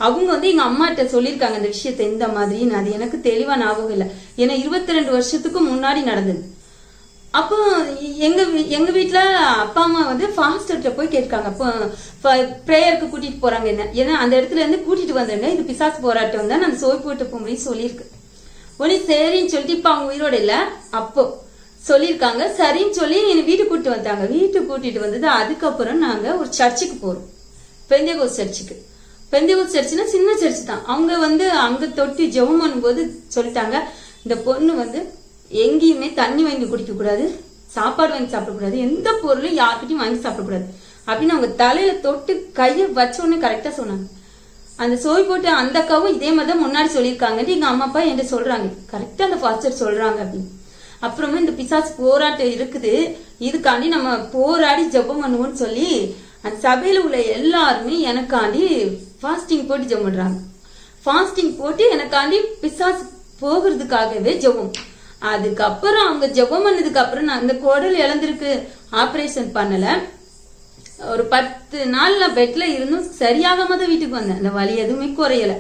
அவங்க வந்து எங்க அம்மாட்ட சொல்லியிருக்காங்க இந்த விஷயத்த இந்த மாதிரின்னு. அது எனக்கு தெளிவா ஞாபகம் இல்லை, ஏன்னா 22 வருஷத்துக்கு முன்னாடி நடந்தது. அப்போ எங்க வீட்டுல அப்பா அம்மா வந்து ஃபாஸ்டர்கிட்ட போய் கேட்காங்க. அப்போ ப்ரேயருக்கு கூட்டிட்டு போறாங்க. ஏன்னா அந்த இடத்துல இருந்து கூட்டிட்டு வந்துருங்க, இது பிசாசு போராட்டம் தான், அந்த சோய் போட்டு போகும்போது சொல்லியிருக்கு. ஒளி சரின்னு சொல்லிட்டு இப்ப அவங்க உயிரோட இல்ல, அப்போ சொல்லியிருக்காங்க. சரின்னு சொல்லி என்னை வீட்டுக்கு கூட்டிட்டு வந்தாங்க. வீட்டுக்கு கூட்டிட்டு வந்தது. அதுக்கப்புறம் நாங்க ஒரு சர்ச்சுக்கு போறோம், பெந்தேகோஸ் சர்ச்சுக்கு. பெந்தேகோஸ் சர்ச்சுன்னா சின்ன சர்ச் தான். அவங்க வந்து அங்க தொட்டி ஜெபம் பண்ணும்போது சொல்லிட்டாங்க, இந்த பொண்ணு வந்து எங்கேயுமே தண்ணி வாங்கி குடிக்க கூடாது, சாப்பாடு வாங்கி சாப்பிடக்கூடாது, எந்த பொருளும் யார்கிட்டையும் வாங்கி சாப்பிடக்கூடாது அப்படின்னு அவங்க தலையில தொட்டு கையை வச்ச உடனே கரெக்டா சொன்னாங்க. அந்த சோய் போட்டு அந்த அக்காவும் இதே மாதிரி தான் முன்னாடி சொல்லியிருக்காங்கன்னு எங்க அம்மா அப்பா என்கிட்ட சொல்றாங்க. கரெக்டா அந்த ஃபாஸ்டர் சொல்றாங்க அப்படின்னு. அப்புறமா இந்த பிசாசு போராட்டம் இருக்குது, இதுக்காண்டி நம்ம போராடி ஜெபம் பண்ணுவோம்னு சொல்லி அந்த சபையில உள்ள எல்லாருமே எனக்காண்டி ஃபாஸ்டிங் போட்டு ஜெபம் பண்றாங்க. ஃபாஸ்டிங் போட்டு எனக்காண்டி பிசாசு போகிறதுக்காகவே ஜெபம். அதுக்கப்புறம் அவங்க ஜெபம் பண்ணதுக்கு அப்புறம் நான் இந்த குடல் இழந்திருக்கு, ஆபரேஷன் பண்ணல. ஒரு 10 நாள் நான் பெட்ல இருந்தும் சரியாகாம தான் வீட்டுக்கு வந்தேன். அந்த வலி எதுவுமே குறையல.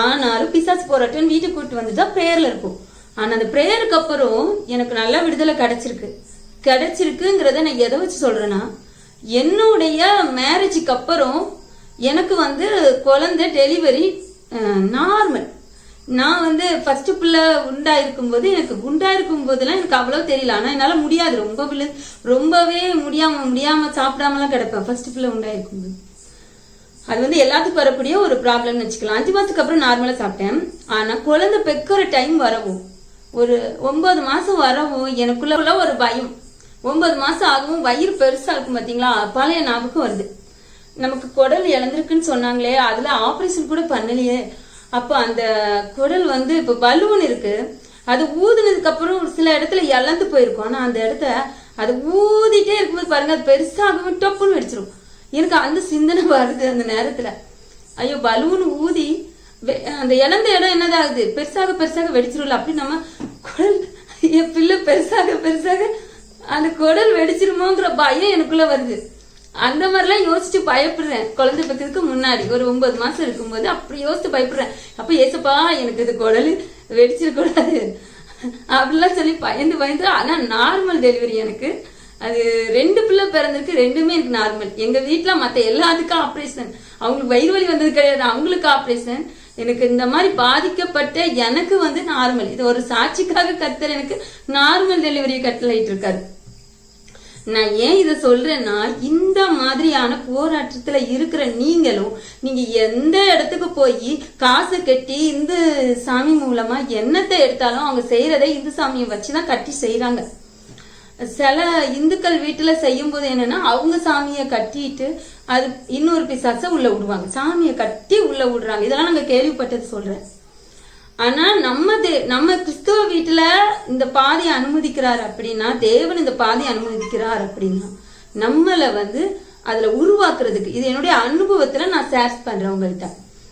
ஆனாலும் பிசாசு போராட்டம் வீட்டுக்கு கூட்டு வந்துட்டா பிரேயர்ல இருக்கும். ஆனா அந்த பிரேயருக்கு அப்புறம் எனக்கு நல்ல விடுதலை கிடைச்சிருக்குங்கிறத நான் எதை வச்சு சொல்றேன்னா, என்னுடைய மேரேஜுக்கு அப்புறம் எனக்கு வந்து குழந்தை டெலிவரி நார்மல். நான் வந்து ஃபர்ஸ்ட் பிள்ளை குண்டாயிருக்கும் போதெல்லாம் எனக்கு அவ்வளவு தெரியல. ஆனா என்னால முடியாது, ரொம்பவே முடியாம சாப்பிடாமலாம் கிடப்பேன் ஃபர்ஸ்ட் பிள்ளை உண்டாயிருக்கும் போது. அது வந்து எல்லாத்துக்கும் வரக்கூடிய ஒரு ப்ராப்ளம்னு வச்சுக்கலாம். 5 மாசத்துக்கு அப்புறம் நார்மலா சாப்பிட்டேன். ஆனா குழந்தை பெக்கிற டைம் வரவும், ஒரு 9 மாசம் வரவும் எனக்குள்ள ஒரு பயம். 9 மாசம் ஆகவும் வயிறு பெருசா இருக்கும் பாத்தீங்களா, பழைய ஞாபகம் வருது. நமக்கு குடல் இழந்திருக்குன்னு சொன்னாங்களே, அதுல ஆபரேஷன் கூட பண்ணலையே. அப்ப அந்த குடல் வந்து இப்ப பலூன் இருக்கு, அது ஊதுனதுக்கு அப்புறம் சில இடத்துல இழந்து போயிருக்கும். ஆனா அந்த இடத்த அது ஊதிட்டே இருக்கும்போது பாருங்க, அது பெருசாகவும் டப்புன்னு வெடிச்சிரும். எனக்கு அந்த சிந்தனை வருது அந்த நேரத்துல. ஐயோ, பலூன் ஊதி அந்த இழந்த இடம் என்னதாகுது, பெருசாக வெடிச்சிரும்ல. அப்படி நம்ம குடல், என் பிள்ளை பெருசாக அந்த குடல் வெடிச்சிருமோங்கிற பயம் எனக்குள்ள வருது. அந்த மாதிரிலாம் யோசிச்சு பயப்படுறேன். குழந்தை பக்கத்துக்கு முன்னாடி ஒரு 9 மாசம் இருக்கும்போது அப்படி யோசிச்சு பயப்படுறேன். அப்ப ஏசப்பா எனக்கு இது குடல் வெடிச்சிடக்கூடாது அப்படிலாம் சொல்லி பயந்து. ஆனா நார்மல் டெலிவரி எனக்கு. அது 2 பிள்ளை பிறந்திருக்கு, 2மே எனக்கு நார்மல். எங்க வீட்டுல மத்த எல்லாத்துக்கும் ஆப்ரேஷன். அவங்களுக்கு வயிறு வலி வந்தது கிடையாது, அவங்களுக்கு ஆப்ரேஷன். எனக்கு இந்த மாதிரி பாதிக்கப்பட்ட எனக்கு வந்து நார்மல். இது ஒரு சாட்சிக்காக கர்த்தர் எனக்கு நார்மல் டெலிவரியை கட்டளையிட்டு இருக்காரு. நான் ஏன் இதை சொல்றேன்னா, இந்த மாதிரியான போராட்டத்துல இருக்கிற நீங்க எந்த இடத்துக்கு போய் காசை கட்டி இந்து சாமி மூலமா என்னத்தை எடுத்தாலும் அவங்க செய்யறதை இந்து சாமியை வச்சுதான் கட்டி செய்யறாங்க. சில இந்துக்கள் வீட்டுல செய்யும் போது என்னன்னா, அவங்க சாமியை கட்டிட்டு அது இன்னொரு பிசாச உள்ள விடுவாங்க, சாமியை கட்டி உள்ள விடுறாங்க. இதெல்லாம் நாங்க கேள்விப்பட்டது சொல்றேன். ஆனா நம்ம கிறிஸ்துவ வீட்டுல இந்த பாதி அனுமதிக்கிறார் அப்படின்னா, தேவன் இந்த பாதி அனுமதிக்கிறார் அப்படின்னா, நம்மள வந்து அதுல உருவாக்குறதுக்கு, இது என்னுடைய அனுபவத்துல நான் ஷேர் பண்றேன் உங்கள்கிட்ட.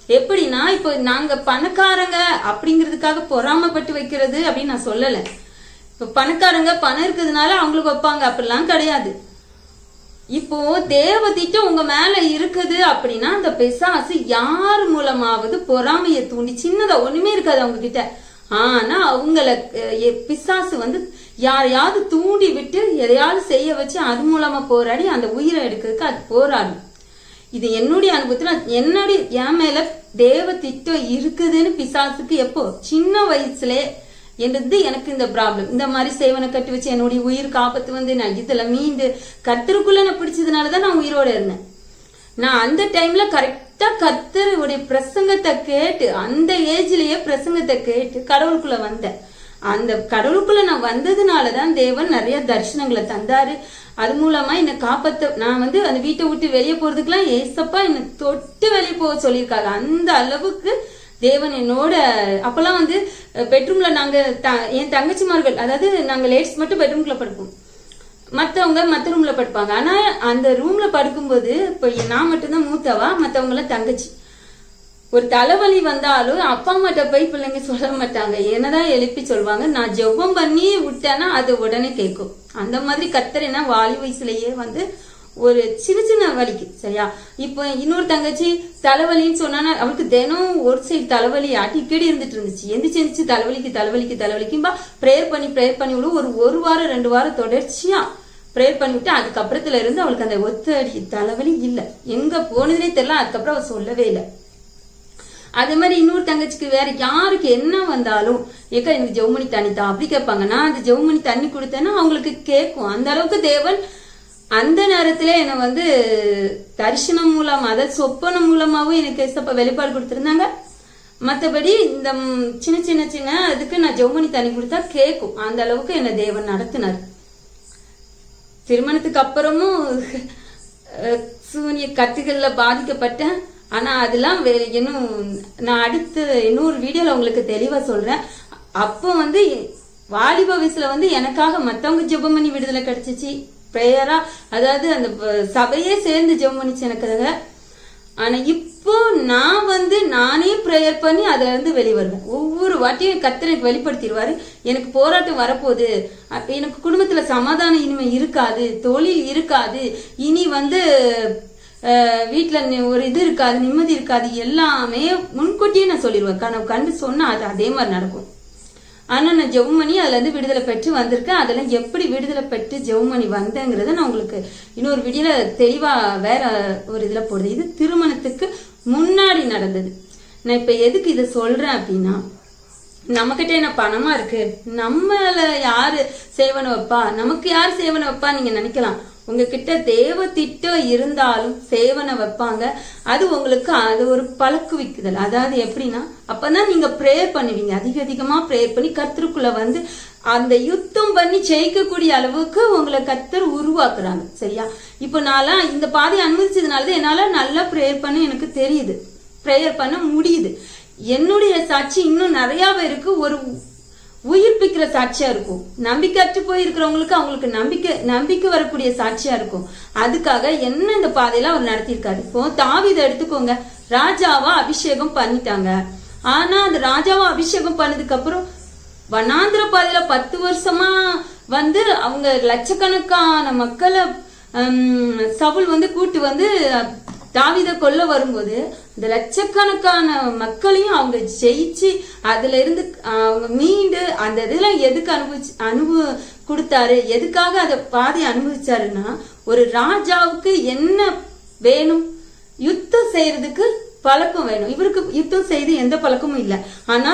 எப்படின்னா, இப்போ நாங்க பணக்காரங்க அப்படிங்கிறதுக்காக பொறாமப்பட்டு வைக்கிறது அப்படின்னு நான் சொல்லல. இப்ப பணக்காரங்க பணம் இருக்கிறதுனால அவங்களுக்கு வைப்பாங்க அப்படிலாம் கிடையாது. இப்போ தேவ திட்டம் உங்க மேல இருக்குது அப்படின்னா, அந்த பிசாசு யார் மூலமாவது பொறாமையை தூண்டி, சின்னதா ஒண்ணுமே இருக்காது அவங்க கிட்ட, ஆனா அவங்கள பிசாசு வந்து யாரையாவது தூண்டி விட்டு எதையாவது செய்ய வச்சு அது மூலமா போராடி அந்த உயிரை எடுக்கிறதுக்கு அது போராடும். இது என்னுடைய அனுபவத்துல என் மேல தேவ திட்டம் இருக்குதுன்னு பிசாசுக்கு எப்போ சின்ன வயசுல என்றது எனக்கு இந்த ப்ராப்ளம். இந்த மாதிரி சேவனை கட்டி வச்சு என்னுடைய உயிருக்கு ஆபத்து வந்து நான் இதுல மீண்டு கர்த்தருக்குள்ள நான் பிடிச்சதுனாலதான் நான் உயிரோட இருந்தேன். நான் அந்த டைம்ல கரெக்டா கர்த்தருடைய பிரசங்கத்தை கேட்டு, அந்த ஏஜ்லயே பிரசங்கத்தை கேட்டு கடவுளுக்குள்ள வந்தேன். அந்த கடவுளுக்குள்ள நான் வந்ததுனாலதான் தேவன் நிறைய தரிசனங்களை தந்தாரு. அது மூலமா என்னை காப்பாத்த நான் வந்து அந்த வீட்டை விட்டு வெளியே போறதுக்கெல்லாம் ஏசப்பா என்னை தொட்டு வெளியே போக சொல்லியிருக்காங்க. அந்த அளவுக்கு தேவன் என்னோட அப்பெல்லாம் வந்து பெட்ரூம்ல நாங்க என் தங்கச்சிமார்கள், அதாவது நாங்க லேடிஸ் மட்டும் பெட்ரூம்ல படுப்போம், மத்தவங்க மத்த ரூம்ல படுப்பாங்க. ஆனா அந்த ரூம்ல படுக்கும்போது இப்ப நான் மட்டும்தான் மூத்தவா, மத்தவங்க எல்லாம் தங்கச்சி. ஒரு தலைவலி வந்தாலும் அப்பா அம்மாட்ட போய் பிள்ளைங்க சொல்ல மாட்டாங்க, என்னதான் எழுப்பி சொல்லுவாங்க. நான் ஜெபம் பண்ணி விட்டேன்னா அது உடனே கேட்கும். அந்த மாதிரி கத்தரைனா வாலி வயசுலயே வந்து ஒரு சின்ன சின்ன வலிக்கு சரியா. இப்போ இன்னொரு தங்கச்சி தலைவலின்னு சொன்னா அவளுக்கு தினம் ஒரு சைடு தலைவலி அடிக்கடி இருந்துட்டு இருந்துச்சு. எந்திரிச்சு தலைவலிக்கும்பா ப்ரேயர் பண்ணி விடு. ஒரு வாரம் 2 வாரம் தொடர்ச்சியா ப்ரேயர் பண்ணிவிட்டு அதுக்கப்புறத்துல இருந்து அவளுக்கு அந்த ஒத்தடி தலைவலி இல்ல, எங்க போனதுனே தெரியல. அதுக்கப்புறம் அவ சொல்லவே இல்லை. அதே மாதிரி இன்னொரு தங்கச்சிக்கு வேற யாருக்கு என்ன வந்தாலும் ஏக்கா எனக்கு ஜெவுமணி தண்ணி தான் அப்படி கேட்பாங்க. நான் அந்த ஜெவுமணி தண்ணி கொடுத்தேன்னா அவங்களுக்கு கேட்கும். அந்த அளவுக்கு தேவன் அந்த நேரத்துல என்னை வந்து தரிசனம் மூலமா, அதாவது சொப்பனம் மூலமாவும் எனக்கு ஏசப்பா வெளிப்பாடு கொடுத்திருந்தாங்க. மற்றபடி இந்த சின்ன அதுக்கு நான் ஜெவுமணி தண்ணி கொடுத்தா கேட்கும். அந்த அளவுக்கு என்னை தேவன் நடத்தினார். திருமணத்துக்கு அப்புறமும் சூனிய கத்துகள்ல பாதிக்கப்பட்டேன். ஆனா அதெல்லாம் இன்னும் நான் அடுத்து இன்னொரு வீடியோல உங்களுக்கு தெளிவா சொல்றேன். அப்போ வந்து வாலிப வயசுல வந்து எனக்காக மத்தவங்க ஜெபம் பண்ணி விடுதலை கிடைச்சிச்சு பிரேயரா, அதாவது அந்த சபையே சேர்ந்து ஜெபம் பண்ணிச்சு எனக்காக. ஆனா இப்போ நான் வந்து நானே பிரேயர் பண்ணி அதுல இருந்து வெளிவருவேன். ஒவ்வொரு வாட்டியும் கர்த்தர் எனக்கு வெளிப்படுத்திடுவாரு. எனக்கு போராட்டம் வரப்போகுது, எனக்கு குடும்பத்துல சமாதானம் இனிமே இருக்காது, தொழில் இருக்காது, இனி வந்து வீட்டுல ஒரு இது இருக்காது, நிம்மதி இருக்காது, எல்லாமே முன்கூட்டியே நான் சொல்லிடுவேன். கனவு கண்டு சொன்னா அது அதே மாதிரி நடக்கும். ஆனா நான் ஜெபமணி அதுல இருந்து விடுதலை பெற்று வந்திருக்கேன். அதெல்லாம் எப்படி விடுதலை பெற்று ஜெபமணி வந்தேங்கிறத நான் உங்களுக்கு இன்னொரு வீடியோல தெளிவா வேற ஒரு இதுல போடுது. இது திருமணத்துக்கு முன்னாடி நடந்தது. நான் இப்ப எதுக்கு இதை சொல்றேன் அப்படின்னா, நம்மகிட்ட என்ன பணமா இருக்கு, நம்மள யாரு சேவனை வைப்பா, நமக்கு யாரு சேவனை வைப்பா நீங்க நினைக்கலாம். உங்ககிட்ட தேவ திட்டம் இருந்தாலும் சேவனை வைப்பாங்க. அது உங்களுக்கு அது ஒரு பழக்குவிக்குதல். அதாவது எப்படின்னா, அப்பதான் நீங்க பிரேயர் பண்ணுவீங்க, அதிகமா பிரேயர் பண்ணி கர்த்தருக்குள்ள வந்து அந்த யுத்தம் பண்ணி ஜெயிக்கக்கூடிய அளவுக்கு உங்களை கர்த்தர் உருவாக்குறாங்க சரியா. இப்போ நான் இந்த பாதையை அனுமதிச்சதுனாலதான் என்னால நல்லா பிரேயர் பண்ண எனக்கு தெரியுது, பிரேயர் பண்ண முடியுது. என்னுடைய சாட்சி இன்னும் நிறைய பேருக்கு ஒரு உயிர்ப்பிக்கிற சாட்சியா இருக்கும். நம்பிக்கையற்று போயிருக்கிறவங்களுக்கு அவங்களுக்கு நம்பிக்கை வரக்கூடிய சாட்சியா இருக்கும். அதுக்காக என்ன இந்த பாதையில அவர் நடத்தியிருக்காரு. இப்போ தாவீதை எடுத்துக்கோங்க, ராஜாவா அபிஷேகம் பண்ணிட்டாங்க. ஆனா அந்த ராஜாவா அபிஷேகம் பண்ணதுக்கு அப்புறம் வனாந்திர பாதையில 10 வருஷமா வந்து அவங்க லட்சக்கணக்கான மக்களை சவுல் வந்து கூட்டு வந்து தாவீதை கொல்ல வரும்போது இந்த லட்சக்கணக்கான மக்களையும் அவங்க ஜெயிச்சு அதுல இருந்து அவங்க மீண்டு அந்த இதெல்லாம் எதுக்கு கொடுத்தாரு, எதுக்காக அதை பாதி அனுபவிச்சாருன்னா, ஒரு ராஜாவுக்கு என்ன வேணும், யுத்தம் செய்யறதுக்கு பழக்கம் வேணும். இவருக்கு யுத்தம் செய்து எந்த பழக்கமும் இல்லை. ஆனா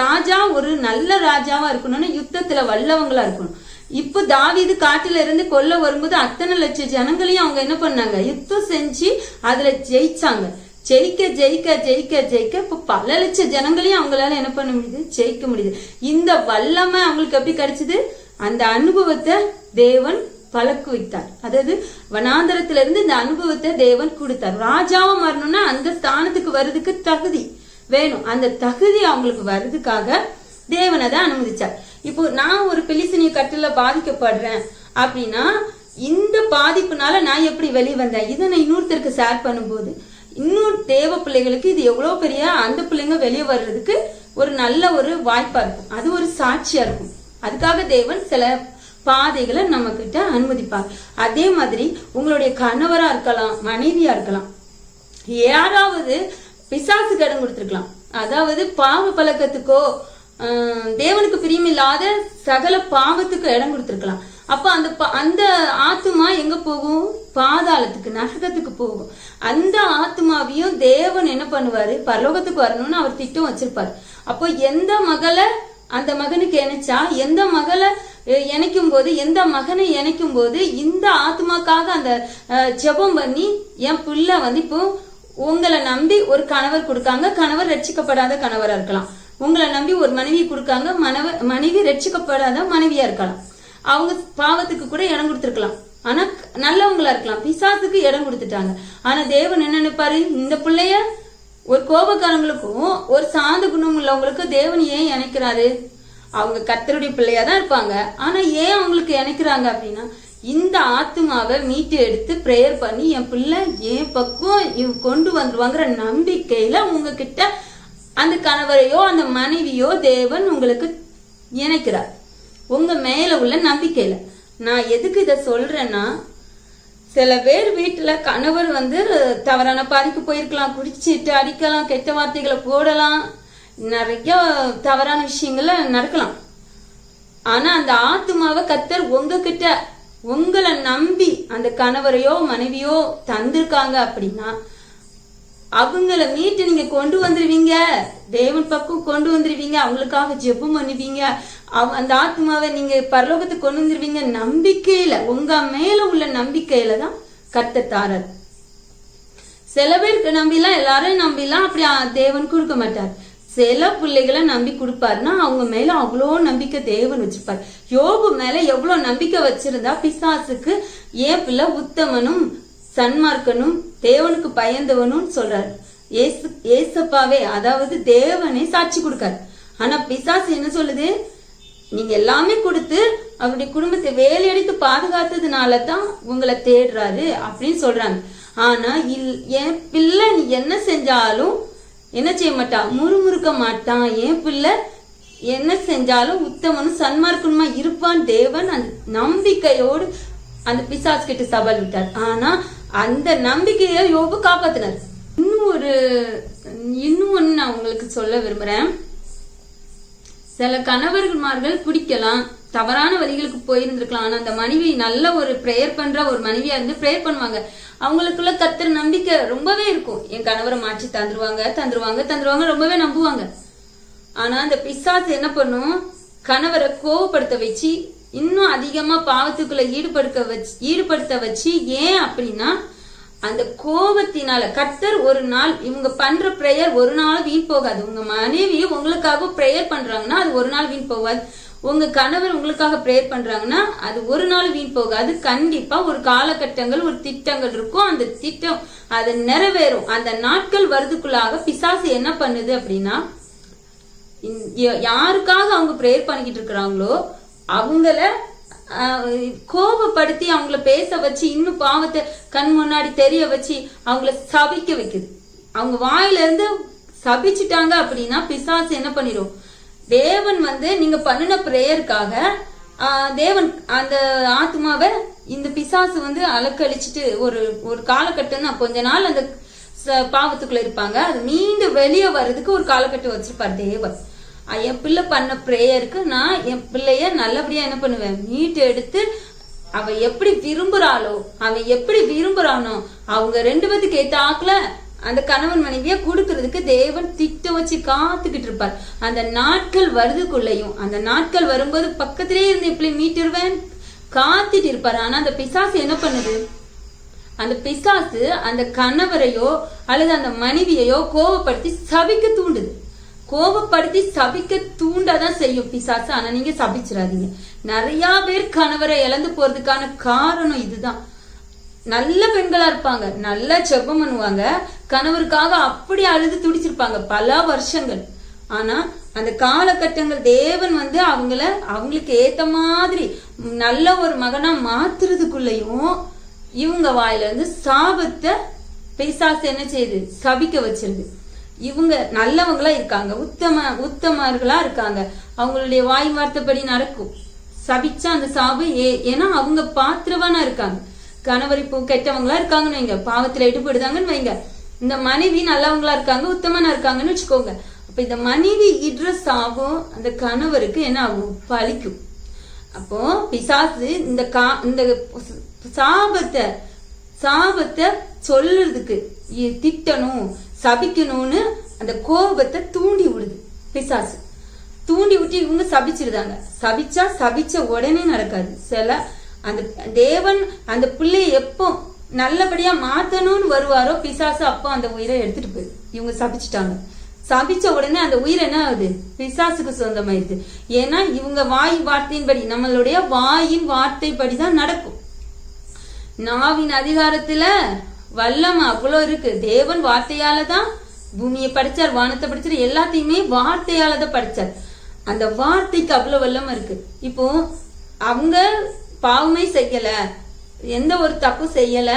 ராஜா ஒரு நல்ல ராஜாவா இருக்கணும்னு யுத்தத்துல வல்லவங்களா இருக்கணும். இப்ப தாவீது காட்டுல இருந்து கொல்ல வரும்போது அத்தனை லட்சம் ஜனங்களையும் அவங்க என்ன பண்ணாங்க, யுத்தம் செஞ்சு அதுல ஜெயிச்சாங்க. ஜெயிக்க இப்ப பல லட்சம் ஜனங்களையும் அவங்களால என்ன பண்ண முடியுது, ஜெயிக்க முடியுது. இந்த வல்லமை அவங்களுக்கு எப்படி கிடைச்சது, அந்த அனுபவத்தை தேவன் பழக்கு வைத்தார். அதாவது வனாந்தரத்துல இருந்து இந்த அனுபவத்தை தேவன் கொடுத்தார். ராஜாவா மாறணும்னா அந்த ஸ்தானத்துக்கு வர்றதுக்கு தகுதி வேணும். அந்த தகுதி அவங்களுக்கு வர்றதுக்காக தேவன் அதை அனுமதிச்சார். இப்போ நான் ஒரு பெலிசினிய கட்டுல பாதிக்கப்படுறேன் அப்படின்னா, இந்த பாதிப்புனால நான் எப்படி வெளியே வந்தேன், இதை நான் இன்னொருத்தருக்கு ஷேர் பண்ணும்போது இன்னொரு தேவ பிள்ளைகளுக்கு இது எவ்வளவு பெரிய அந்த பிள்ளைங்க வெளியே வர்றதுக்கு ஒரு நல்ல ஒரு வாய்ப்பா இருக்கும், அது ஒரு சாட்சியா இருக்கும். அதுக்காக தேவன் சில பாதைகளை நம்ம கிட்ட அனுமதிப்பாங்க. அதே மாதிரி உங்களுடைய கணவரா இருக்கலாம், மனைவியா இருக்கலாம், யாராவது பிசாசுக்கு இடம் கொடுத்துருக்கலாம். அதாவது பாவ பழக்கத்துக்கோ தேவனுக்கு பிரியமில்லாத சகல பாவத்துக்கு இடம் கொடுத்துருக்கலாம். அப்ப அந்த ஆத்மா எங்க போகும், பாதாளத்துக்கு, நரகத்துக்கு போகும். அந்த ஆத்மாவையும் தேவன் என்ன பண்ணுவாரு, பரலோகத்துக்கு வரணும்னு அவர் திட்டம் வச்சிருப்பாரு. அப்போ எந்த மகளை அந்த மகனுக்கு இணைச்சா, எந்த மகளை இணைக்கும் போது, எந்த மகனை இணைக்கும் போது இந்த ஆத்மாக்காக அந்த ஜெபம் பண்ணி என் பிள்ளை வந்து இப்போ உங்களை நம்பி ஒரு கணவர் கொடுக்காங்க, கணவர் ரட்சிக்கப்படாத கணவரா இருக்கலாம். உங்களை நம்பி ஒரு மனைவி கொடுக்காங்க, மனைவி ரட்சிக்கப்படாத மனைவியா இருக்கலாம், அவங்க பாவத்துக்கு கூட இடம் கொடுத்துருக்கலாம், ஆனா நல்லவங்களா இருக்கலாம். பிசாசுக்கு இடம் கொடுத்துட்டாங்க. ஆனா தேவன் என்ன நினைப்பாரு, இந்த பிள்ளைய ஒரு கோபக்காரங்களுக்கும் ஒரு சாந்த குணம் உள்ளவங்களுக்கு தேவன் ஏன் இணைக்கிறாரு? அவங்க கர்த்தருடைய பிள்ளையா தான் இருப்பாங்க, ஆனா ஏன் அவங்களுக்கு இணைக்கிறாங்க அப்படின்னா, இந்த ஆத்மாவை மீட்டு எடுத்து பிரேயர் பண்ணி என் பிள்ளை என் பக்கம் கொண்டு வந்துருவாங்கிற நம்பிக்கையில உங்ககிட்ட அந்த கணவரையோ அந்த மனைவியோ தேவன் உங்களுக்கு இணைக்கிறார், உங்க மேல உள்ள நம்பிக்கையில. நான் எதுக்கு இத சொல்றேன்னா, சில பேர் வீட்டுல கணவர் தவறான பாதிக்கு போயிருக்கலாம், குடிச்சிட்டு அடிக்கலாம், கெட்ட வார்த்தைகளை போடலாம், நிறைய தவறான விஷயங்கள்ல நடக்கலாம். ஆனா அந்த ஆத்மாவை கர்த்தர் உங்ககிட்ட உங்களை நம்பி அந்த கணவரையோ மனைவியோ தந்திருக்காங்க அப்படின்னா அவங்கள மீட்டு நீங்க கொண்டு வந்துருவீங்க, தேவன் பக்கம் கொண்டு வந்துருவீங்க, அவங்களுக்காக ஜெபம் பண்ணுவீங்க, அந்த ஆத்மாவை நீங்க பரலோகத்துக்கு கொண்டு வந்துருவீங்க. நம்பிக்கையில, உங்க மேல உள்ள நம்பிக்கையில தான் கர்த்தர் தாரார். சில பேருக்கு நம்பிலாம், எல்லாரையும் நம்பிலாம் அப்படி தேவன் கொடுக்க மாட்டார். சில பிள்ளைகளை நம்பி கொடுப்பாருன்னா அவங்க மேல அவ்வளோ நம்பிக்கை தேவன் வச்சிருப்பாரு. யோபு மேல எவ்வளவு நம்பிக்கை வச்சிருந்தா பிசாசுக்கு ஏன் பிள்ளை உத்தமனும் சன்மார்க்கனும் தேவனுக்கு பயந்தவனும் சொல்றாரு. ஏசப்பாவே, அதாவது தேவனே சாட்சி கொடுக்காரு. ஆனா பிசாசு என்ன சொல்லுது, நீங்க எல்லாமே கொடுத்து அவருடைய குடும்பத்தை வேலையடித்து பாதுகாத்ததுனாலதான் உங்களை தேடுறாரு அப்படின்னு சொல்றாங்க. ஆனா என் பிள்ளை நீ என்ன செஞ்சாலும் என்ன செய்ய மாட்டான், முறுமுறுக்க மாட்டான், என் பிள்ளை என்ன செஞ்சாலும் உத்தமனும் சன்மார்க்கனுமா இருப்பான் தேவன் அந்த நம்பிக்கையோடு அந்த பிசாசு கிட்ட சவால் விட்டார். ஆனா அந்த நம்பிக்கையை யோபு காப்பாத்தினார். இன்னும் ஒண்ணு நான் உங்களுக்கு சொல்ல விரும்புறேன். சில கணவர்மார்கள் பிடிக்கலாம், தவறான வழிகளுக்கு போயிருந்திருக்கலாம், ஆனா அந்த மனைவி நல்ல ஒரு பிரேயர் பண்ற ஒரு மனைவியா இருந்து பிரேயர் பண்ணுவாங்க. அவங்களுக்குள்ள கர்த்தர் நம்பிக்கை ரொம்பவே இருக்கும். என் கணவரை மாற்றி தந்துருவாங்க ரொம்பவே நம்புவாங்க. ஆனா அந்த பிசாசு என்ன பண்ணும், கணவரை கோவப்படுத்த வச்சு இன்னும் அதிகமா பாவத்துக்குள்ள ஈடுபடுத்த வச்சு. ஏன் அப்படின்னா அந்த கோபத்தினால கர்த்தர் ஒரு நாள் இவங்க பண்ற பிரேயர் ஒரு நாள் வீண் போகாது. உங்க மனைவி உங்களுக்காக பிரேயர் பண்றாங்கன்னா அது ஒரு நாள் வீண் போகாது. உங்க கணவர் உங்களுக்காக பிரேயர் பண்றாங்கன்னா அது ஒரு நாள் வீண் போகாது. கண்டிப்பா ஒரு காலகட்டங்கள் ஒரு திட்டங்கள் இருக்கும், அந்த திட்டம் அது நிறைவேறும். அந்த நாட்கள் வரதுக்குள்ளாக பிசாசு என்ன பண்ணுது அப்படின்னா, யாருக்காக அவங்க பிரேயர் பண்ணிக்கிட்டு இருக்கிறாங்களோ அவங்கள கோபப்படுத்தி அவங்கள பேச வச்சு இன்னும் பாவத்தை கண் முன்னாடி தெரிய வச்சு அவங்கள சபிக்க வைக்குது. அவங்க வாயில இருந்து சபிச்சுட்டாங்க அப்படின்னா பிசாசு என்ன பண்ணிடும், தேவன் நீங்க பண்ணின பிரேயருக்காக தேவன் அந்த ஆத்மாவை இந்த பிசாசு அலக்கழிச்சிட்டு ஒரு காலகட்டம் தான், கொஞ்ச நாள் அந்த பாவத்துக்குள்ள இருப்பாங்க, அது மீண்டும் வெளியே வர்றதுக்கு ஒரு காலகட்டம் வச்சிருப்பார் தேவன். என் பிள்ளை பண்ண பிரேயருக்கு நான் என் பிள்ளைய நல்லபடியா என்ன பண்ணுவேன், மீட்டு எடுத்து அவ எப்படி விரும்புறாளோ அவன் எப்படி விரும்புறானோ அவங்க ரெண்டு பேத்துக்கு ஏத்தாக்குல அந்த கணவன் மனைவியா கொடுக்கறதுக்கு தேவன் திட்டம் வச்சு காத்துக்கிட்டு இருப்பார். அந்த நாட்கள் வருதுக்குள்ளையும் அந்த நாட்கள் வரும்போது பக்கத்திலே இருந்து எப்படி மீட்டுருவேன் காத்துட்டு இருப்பாரு. ஆனா அந்த பிசாசு என்ன பண்ணுது, அந்த பிசாசு அந்த கணவரையோ அல்லது அந்த மனைவியையோ கோபப்படுத்தி சபிக்க தூண்டுது. கோபப்படுத்தி சபிக்க தூண்டாதான் செய்யும் பிசாசு. ஆனா நீங்க சபிச்சிடாதீங்க. நிறைய பேர் கணவரை இழந்து போறதுக்கான காரணம் இதுதான். நல்ல பெண்களா இருப்பாங்க, நல்ல ஜெபம் பண்ணுவாங்க, கணவருக்காக அப்படி அழுது துடிச்சிருப்பாங்க பல வருஷங்கள். ஆனா அந்த காலகட்டங்கள் தேவன் அவங்களுக்கு ஏத்த மாதிரி நல்ல ஒரு மகனா மாத்துறதுக்குள்ளயும் இவங்க வாயில சாபத்தை பிசாசு என்ன செய்யுது, சபிக்க வச்சிருது. இவங்க நல்லவங்களா இருக்காங்க, உத்தமர்களா இருக்காங்க, அவங்களுடைய வாய் வார்த்தைப்படி நடக்கும். சபிச்சா அந்த சாபம் ஏன்னா அவங்க பாத்திரவானா இருக்காங்க. கணவர் இப்போ கெட்டவங்களா இருக்காங்கன்னு வைங்க, பாவத்துல ஈடுபடுதாங்கன்னு வைங்க, இந்த மனைவி நல்லவங்களா இருக்காங்க, உத்தமனா இருக்காங்கன்னு வச்சுக்கோங்க. அப்ப இந்த மனைவி இடுற சாபம் அந்த கணவருக்கு என்ன ஆகும், பழிக்கும். அப்போ பிசாசு இந்த சாபத்தை சொல்றதுக்கு திட்டணும் சபிக்கணும்னு அந்த கோபத்தை தூண்டி விடுது பிசாசு. தூண்டி விட்டு இவங்க சபிச்சிருந்தாங்க. சபிச்ச உடனே நடக்காது. சில அந்த தேவன் அந்த பிள்ளைய எப்போ நல்லபடியா மாத்தணும்னு வருவாரோ பிசாசு அப்போ அந்த உயிரை எடுத்துட்டு போயிரு. இவங்க சபிச்சுட்டாங்க, சபிச்ச உடனே அந்த உயிர் என்ன ஆகுது? பிசாசுக்கு சொந்தமாயிடுது. ஏன்னா இவங்க வாய் வார்த்தையின்படி, நம்மளுடைய வாயின் வார்த்தைப்படிதான் நடக்கும். நாவின் அதிகாரத்துல வல்லமை அவ்வளோ இருக்கு. தேவன் வார்த்தையாலதான் பூமியை படிச்சார், வானத்தை படிச்சார், எல்லாத்தையுமே வார்த்தையாலதான் படிச்சார். அந்த வார்த்தைக்கு அவ்வளவு வல்லமை இருக்கு. இப்போ அவங்க பாவமே செய்யல, எந்த ஒரு தப்பு செய்யல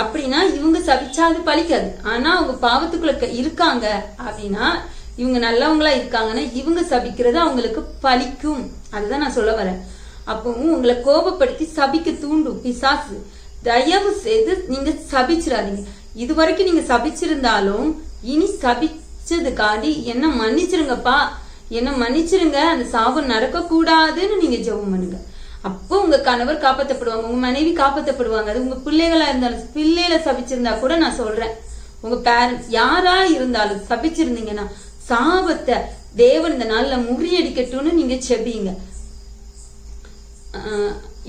அப்படின்னா இவங்க சபிச்சா அது பலிக்காது. ஆனா அவங்க பாவத்துக்குள்ள இருக்காங்க அப்படின்னா, இவங்க நல்லவங்களா இருக்காங்கன்னா இவங்க சபிக்கிறது அவங்களுக்கு பலிக்கும். அதுதான் நான் சொல்ல வரேன். அப்போ உங்களை கோபப்படுத்தி சபிக்க தூண்டும் பிசாசு. தயவு செய்து நீங்க சபிச்சிடாதீங்க. இது வரைக்கும் நீங்க சபிச்சிருந்தாலும் இனி சபிச்சதுக்காண்டி என்ன மன்னிச்சிருங்கப்பா, என்ன மன்னிச்சிருங்க, அந்த சாபம் நடக்க கூடாதுன்னு நீங்க ஜெபம் பண்ணுங்க. அப்போ உங்க கணவர் காப்பாற்றப்படுவாங்க, உங்க மனைவி காப்பாற்றப்படுவாங்க. அது உங்க பிள்ளைகளா இருந்தாலும், பிள்ளைகளை சபிச்சிருந்தா கூட நான் சொல்றேன், உங்க பேரண்ட்ஸ் யாரா இருந்தாலும் சபிச்சிருந்தீங்கன்னா சாபத்தை தேவன் இந்த நாள்ல முறியடிக்கட்டும்னு நீங்க செபிங்க.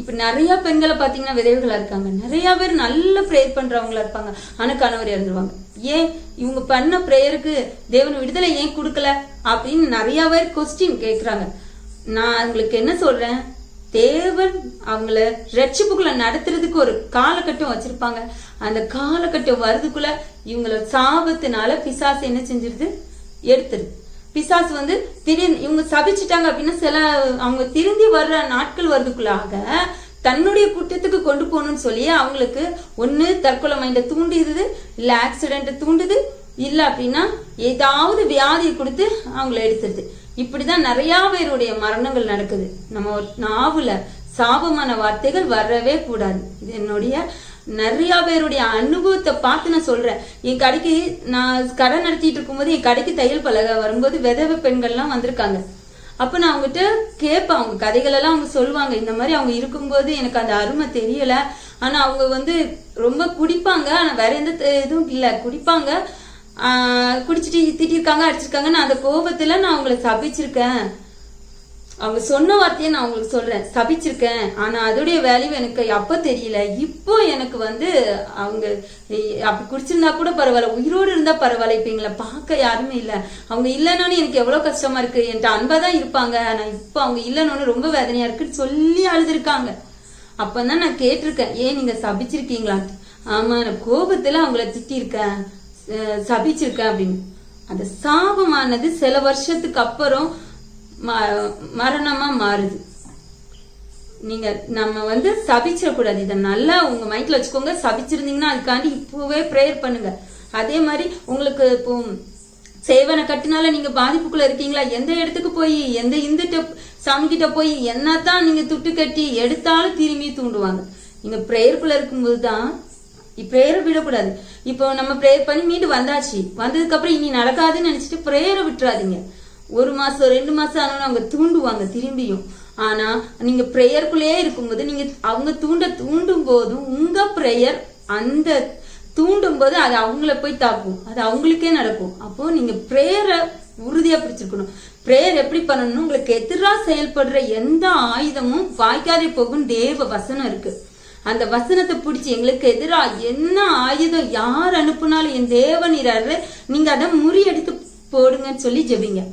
இப்ப நிறைய பெண்களை பாத்தீங்கன்னா விதவைகளா இருக்காங்க. நிறைய பேர் நல்ல பிரேயர் பண்றவங்களா இருப்பாங்க, ஆனா கணவர் இறந்துருவாங்க. ஏன் இவங்க பண்ண பிரேயருக்கு தேவன் விடுதலை ஏன் கொடுக்கல அப்படின்னு நிறைய பேர் கொஸ்டின் கேக்குறாங்க. நான் உங்களுக்கு என்ன சொல்றேன், தேவன் அவங்கள ரட்சிப்புக்குள்ள நடத்துறதுக்கு ஒரு காலகட்டம் வச்சிருப்பாங்க. அந்த காலகட்டம் வருதுக்குள்ள இவங்கள சாபத்தினால பிசாசு என்ன செஞ்சிருது, எடுத்துருது. பிசாசு திடீர்னு இவங்க சபிச்சுட்டாங்க அப்படின்னா சில அவங்க திருந்தி வர்ற நாட்கள் வருதுக்குள்ளாக தன்னுடைய குற்றத்துக்கு கொண்டு போகணும்னு சொல்லி அவங்களுக்கு ஒண்ணு தற்கொலை மைண்ட தூண்டிடுது, இல்ல ஆக்சிடென்ட் தூண்டுது, இல்ல அப்படின்னா ஏதாவது வியாதியை கொடுத்து அவங்கள எடுத்துருது. இப்படிதான் நிறைய பேருடைய மரணங்கள் நடக்குது. நம்ம நாவுல சாபமான வார்த்தைகள் வரவே கூடாது. இது என்னுடைய நிறைய பேருடைய அனுபவத்தை பார்த்து நான் சொல்றேன். என் கடைக்கு நான் கடை நடத்திட்டு இருக்கும்போது என் கடைக்கு தையல் பழக வரும்போது விதவை பெண்கள்லாம் வந்திருக்காங்க. அப்ப நான் அவங்ககிட்ட கேட்பேன், அவங்க கதைகள் எல்லாம் அவங்க சொல்லுவாங்க. இந்த மாதிரி அவங்க இருக்கும்போது எனக்கு அந்த அருமை தெரியல. ஆனா அவங்க ரொம்ப குடிப்பாங்க, ஆனா வேற எந்த இதுவும் இல்ல, குடிப்பாங்க, குடிச்சிட்டு திட்டிருக்காங்க, அடிச்சிருக்காங்க. நான் அந்த கோபத்துல நான் அவங்களை சபிச்சிருக்கேன். அவங்க சொன்ன வார்த்தையை நான் உங்களுக்கு சொல்றேன், சபிச்சிருக்கேன். ஆனா அதோடைய வேல்யூ எனக்கு அப்ப தெரியல. இப்போ எனக்கு அவங்க அப்படி குடிச்சிருந்தா கூட பரவாயில்ல, உயிரோடு இருந்தா பரவாயில்ல. இப்ப எங்களை பார்க்க யாருமே இல்ல, அவங்க இல்லைன்னு எனக்கு எவ்வளவு கஷ்டமா இருக்கு. என்கிட்ட அன்பாதான் இருப்பாங்க, ஆனா இப்ப அவங்க இல்லைன்னு ரொம்ப வேதனையா இருக்குன்னு சொல்லி அழுதுருக்காங்க. அப்பதான் நான் கேட்டிருக்கேன், ஏன் நீங்க சபிச்சிருக்கீங்களா? ஆமா, நான் கோபத்துல அவங்கள திட்டிருக்கேன், சபிச்சிருக்கேன் அப்படின்னு. அந்த சாபமானது சில வருஷத்துக்கு அப்புறம் மரணமா மாறுது. நீங்க நம்ம சபிச்சிடக்கூடாது. இதை நல்லா உங்க மைண்ட்ல வச்சுக்கோங்க. சபிச்சிருந்தீங்கன்னா அதுக்காண்டி இப்பவே பிரேயர் பண்ணுங்க. அதே மாதிரி உங்களுக்கு இப்போ சேவனை கட்டினால நீங்க பாதிப்புக்குள்ள இருக்கீங்களா, எந்த இடத்துக்கு போய் எந்த இந்துட்ட சாமி கிட்ட போய் என்னத்தான் நீங்க துட்டு கட்டி எடுத்தாலும் திரும்பி தூண்டுவாங்க. நீங்க பிரேயருக்குள்ள இருக்கும்போது தான் பிரேயரை விடக்கூடாது. இப்போ நம்ம பிரேயர் பண்ணி மீண்டு வந்தாச்சு, வந்ததுக்கு அப்புறம் இனி நடக்காதுன்னு நினைச்சிட்டு பிரேயரை விட்டுறாதீங்க. 1 மாசம் 2 மாசம் ஆனாலும் அவங்க தூண்டுவாங்க திரும்பியும். ஆனா நீங்க பிரேயருக்குள்ளேயே இருக்கும்போது நீங்க அவங்க தூண்டும் போதும் உங்க பிரேயர் அந்த தூண்டும் போது அது அவங்கள போய் தாக்கும், அது அவங்களுக்கே நடக்கும். அப்போ நீங்க பிரேயரை உறுதியா பிடிச்சிருக்கணும். பிரேயர் எப்படி பண்ணணும், உங்களுக்கு எதிராக செயல்படுற எந்த ஆயுதமும் வாய்க்காதே போகும் தேவ வசனம் இருக்கு. அந்த வசனத்தை பிடிச்சி எங்களுக்கு எதிராக என்ன ஆயுதம் யார் அனுப்புனாலும் என் தேவன் இறாரு, நீங்க அதை முறியடித்து போடுங்கன்னு சொல்லி ஜெபிங்க.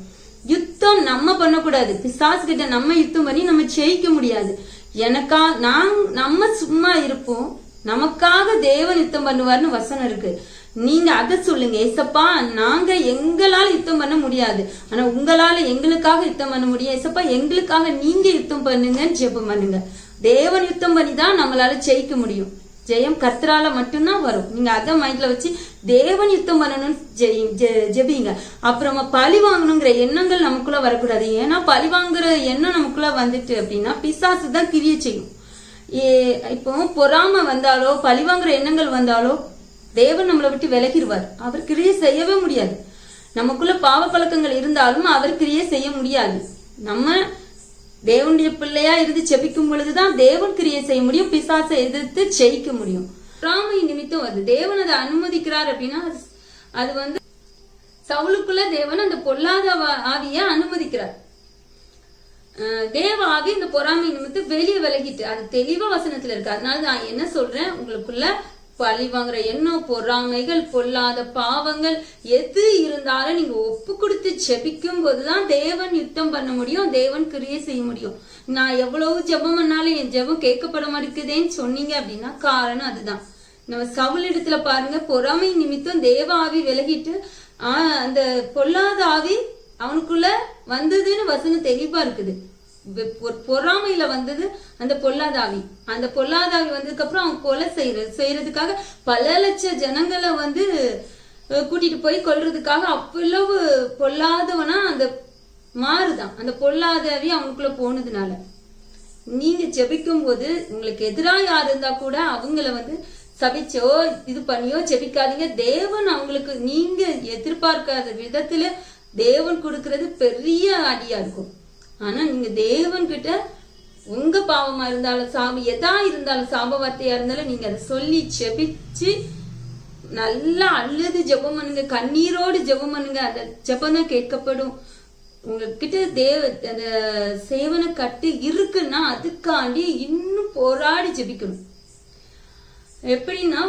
யுத்தம் நம்ம பண்ணக்கூடாது. பிசாசு கிட்ட நம்ம யுத்தம் பண்ணி நம்ம ஜெயிக்க முடியாது. நம்ம சும்மா இருப்போம், நமக்காக தேவன் யுத்தம் பண்ணுவார்னு வசனம் இருக்கு. நீங்க அதை சொல்லுங்க, ஏசப்பா நாங்க எங்களால யுத்தம் பண்ண முடியாது, ஆனா உங்களால எங்களுக்காக யுத்தம் பண்ண முடியும். ஏசப்பா எங்களுக்காக நீங்க யுத்தம் பண்ணுங்கன்னு ஜெபம் பண்ணுங்க. தேவன் யுத்தம் பண்ணி தான் நம்மளால ஜெயிக்க முடியும். ஜெயம் கர்த்தரால மட்டும்தான் வரும். நீங்க அதை மைண்ட்ல வச்சு தேவன் யுத்தம் பண்ணணும்னு ஜெபிங்க. அப்புறமா பழி வாங்கணுங்கிற எண்ணங்கள் நமக்குள்ள வரக்கூடாது. ஏன்னா பழி வாங்குற எண்ணம் நமக்குள்ள வந்துட்டு அப்படின்னா பிசாசு தான் கிரியை செய்யும். இப்போ பொறாம வந்தாலோ பழி வாங்குற எண்ணங்கள் வந்தாலோ தேவன் நம்மளை விட்டு விலகிடுவார். அவர் கிரியை செய்யவே முடியாது. நமக்குள்ள பாவ பழக்கங்கள் இருந்தாலும் அவர் கிரியை செய்ய முடியாது. நம்ம தேவனுடைய பிள்ளையா இருந்து செபிக்கும் பொழுதுதான் தேவன் கிரியை செய்ய முடியும், பிசாசை எதிர்த்து ஜெயிக்க முடியும். பொறாமை நிமித்தம் அது தேவன் அதை அனுமதிக்கிறார் அப்படின்னா அது சவுலுக்குள்ள தேவன் அந்த பொல்லாத ஆவிய அனுமதிக்கிறார். தேவ ஆவி இந்த பொறாமை நிமித்தம் வெளியே விலகிட்டு, அது தெளிவா வசனத்துல இருக்கு. அதனால நான் என்ன சொல்றேன், உங்களுக்குள்ள பழி வாங்குற எண்ணம், பொறாமைகள், பொல்லாத பாவங்கள் எது இருந்தாலும் நீங்க ஒப்பு கொடுத்து ஜெபிக்கும் போதுதான் தேவன் யுத்தம் பண்ண முடியும், தேவன் கிரியை செய்ய முடியும். நான் எவ்வளவு ஜெபம் பண்ணாலும் என் ஜெபம் கேட்கப்பட மாட்டேங்குதேன்னு சொன்னீங்க அப்படின்னா காரணம் அதுதான். நம்ம சவுல் இடத்துல பாருங்க, பொறாமை நிமித்தம் தேவ ஆவி விலகிட்டு அந்த பொல்லாத ஆவி அவனுக்குள்ள வந்ததுன்னு வசனம் தெளிவா இருக்குது. பொறாமையில வந்தது அந்த பொல்லாதாவி. அந்த பொல்லாதாவி வந்ததுக்கு அப்புறம் அவன் கொலை செய்யறதுக்காக பல லட்ச ஜனங்களை கூட்டிட்டு போய் கொல்றதுக்காக அவ்வளவு பொல்லாதவனா அந்த மாறுதான். அந்த பொல்லாதாவி அவனுக்குள்ள போனதுனால நீங்க ஜெபிக்கும் போது உங்களுக்கு எதிராக யாரு இருந்தா கூட அவங்கள சபிச்சோ இது பண்ணியோ ஜெபிக்காதீங்க. தேவன் அவங்களுக்கு நீங்க எதிர்பார்க்காத விதத்துல தேவன் கொடுக்கறது பெரிய அடியா இருக்கும். ஆனா நீங்க தேவன் கிட்ட உங்க பாவமா இருந்தாலும் எதா இருந்தாலும் சாப வார்த்தையா இருந்தாலும் நீங்க அதை சொல்லி ஜெபிச்சு நல்லா அழுது ஜெபம் பண்ணுங்க, கண்ணீரோடு ஜெபம் பண்ணுங்க. அந்த ஜெபம் தான் கேட்கப்படும். உங்ககிட்ட அந்த சேவனை கட்டு இருக்குன்னா அதுக்காண்டி இன்னும் போராடி ஜெபிக்கணும். எப்படின்னா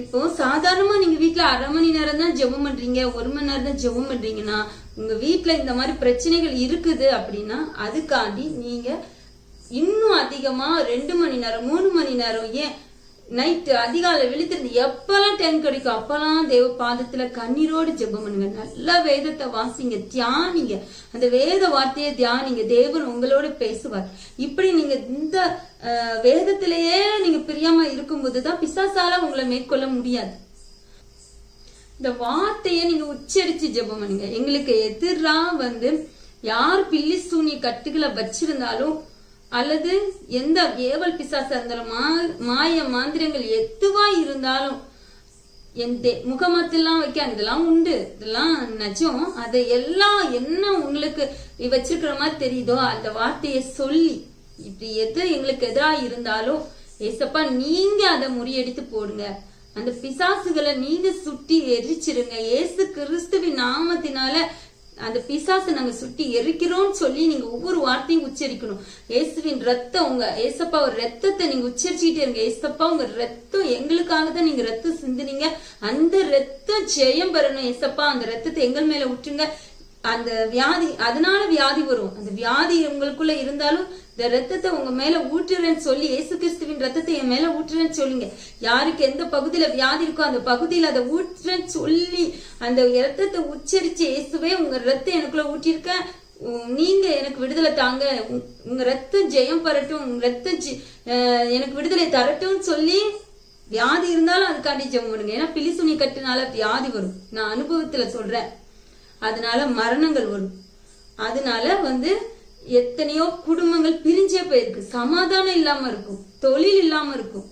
இப்போ சாதாரணமா நீங்க வீட்டுல 1/2 மணி நேரம் தான் ஜெபம் பண்றீங்க, 1 மணி நேரம் தான் ஜெபம் பண்றீங்கன்னா உங்க வீட்டுல இந்த மாதிரி பிரச்சனைகள் இருக்குது அப்படின்னா அதுக்காண்டி நீங்க இன்னும் அதிகமா 2 மணி நேரம் 3 மணி நேரம், ஏன் நைட்டு அதிகாலை விழித்திருந்து எப்பெல்லாம் டைம் கிடைக்கும் அப்பெல்லாம் தேவ பாதத்துல கண்ணீரோடு ஜெபம் பண்ணுங்க. நல்ல வேதத்தை வாசிங்க, தியானிங்க, அந்த வேத வார்த்தையை தியானிங்க. தேவன் உங்களோட பேசுவார். இப்படி நீங்க இந்த வேதத்திலேயே நீங்க பிரியமா இருக்கும்போதுதான் பிசாசால உங்களை மேற்கொள்ள முடியாது. இந்த வார்த்தையை நீங்க உச்சரிச்சு ஜெபம் பண்ணுங்க. எங்களுக்கு எதிரா யார் பில்லி சூனிய கட்டுகளை வச்சிருந்தாலும் அல்லது எந்த ஏவல் பிசாசா இருந்தாலும் மாய மாந்திரங்கள் எதுவா இருந்தாலும் முகமத்தெல்லாம் வைக்காங்க, இதெல்லாம் உண்டு, இதெல்லாம் நஜம், அதை எல்லாம் என்ன உங்களுக்கு வச்சிருக்கிற மாதிரி தெரியுதோ அந்த வார்த்தையை சொல்லி இப்படி எது எங்களுக்கு எதிராக இருந்தாலும் ஏசப்பா நீங்க அதை முறியடித்து போடுங்க. அந்த பிசாசுகளை நீங்க சுட்டி எரிச்சிருங்க. ஏசு கிறிஸ்துவின் நாமத்தினால அந்த பிசாசை நாங்க சுட்டி எரிக்கிறோம்னு சொல்லி நீங்க ஒவ்வொரு வார்த்தையும் உச்சரிக்கணும். இயேசுவின் ரத்தம், உங்க ஏசப்பா ஒரு ரத்தத்தை நீங்க உச்சரிச்சுட்டே இருங்க. ஏசப்பா உங்க ரத்தம் எங்களுக்காக தான் நீங்க ரத்தம் சிந்துனீங்க, அந்த ரத்தம் ஜெயம் பெறணும். ஏசப்பா அந்த ரத்தத்தை எங்கள் மேல விட்டுருங்க. அந்த வியாதி, அதனால வியாதி வரும். அந்த வியாதி உங்களுக்குள்ள இருந்தாலும் இந்த ரத்தத்தை உங்க மேல ஊற்றுறேன்னு சொல்லி இயேசு கிறிஸ்துவின் ரத்தத்தை என் மேல ஊற்றுறேன்னு சொல்லுங்க. யாருக்கு எந்த பகுதியில வியாதி இருக்கோ அந்த பகுதியில அதை ஊற்றுறேன்னு சொல்லி அந்த ரத்தத்தை உச்சரிச்சு, இயேசுவே உங்க ரத்தம் எனக்குள்ள ஊற்றிருக்க, நீங்க எனக்கு விடுதலை தாங்க, உங்க ரத்தம் ஜெயம் பெறட்டும், உங்க ரத்தம் எனக்கு விடுதலை தரட்டும் சொல்லி வியாதி இருந்தாலும் அதுக்காண்டி ஜெபம் பண்ணுங்க. ஏன்னா பில்லி சூனிய கட்டுனால வியாதி வரும், நான் அனுபவத்துல சொல்றேன். அதனால மரணங்கள் வரும். அதனால எத்தனையோ குடும்பங்கள் பிரிஞ்சே போயிருக்கு, சமாதானம் இல்லாம இருக்கும், தொழில் இல்லாம இருக்கும்,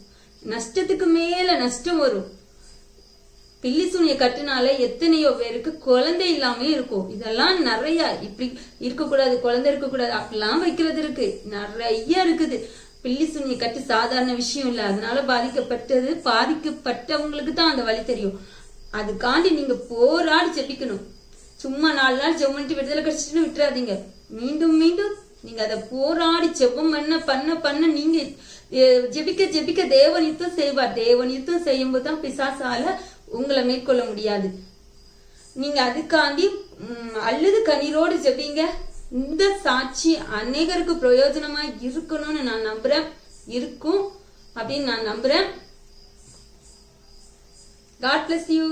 நஷ்டத்துக்கு மேல நஷ்டம் வரும். பில்லி சூனிய கட்டுனால எத்தனையோ பேருக்கு குழந்தை இல்லாம இருக்கும். இதெல்லாம் நிறைய, இப்படி இருக்கக்கூடாது, குழந்தை இருக்கக்கூடாது அப்படிலாம் வைக்கிறது இருக்கு, நிறைய இருக்குது. பில்லி சூனிய கட்டு சாதாரண விஷயம் இல்லை. அதனால பாதிக்கப்பட்டவங்களுக்கு தான் அந்த வழி தெரியும். அதுக்காண்டி நீங்க போராடி ஜெபிக்கணும். சும்மா 4 நாள் ஜெபம் பண்ணிட்டு விடுதலை கிடைச்சிட்டு விட்டுறாதீங்க. மீண்டும் மீண்டும் நீங்க அதை போராடி ஜெபம் பண்ண நீங்க ஜெபிக்க தேவன் யுத்தம் செய்வார். தேவன் யுத்தம் செய்யும் போதுதான் பிசாசால உங்களை மேற்கொள்ள முடியாது. நீங்க அதுக்காண்டி அல்லது கண்ணீரோடு ஜெபிங்க. இந்த சாட்சி அநேகருக்கு பிரயோஜனமா இருக்கணும்னு நான் நம்புறேன், இருக்கும் அப்படின்னு நான் நம்புறேன். God bless you.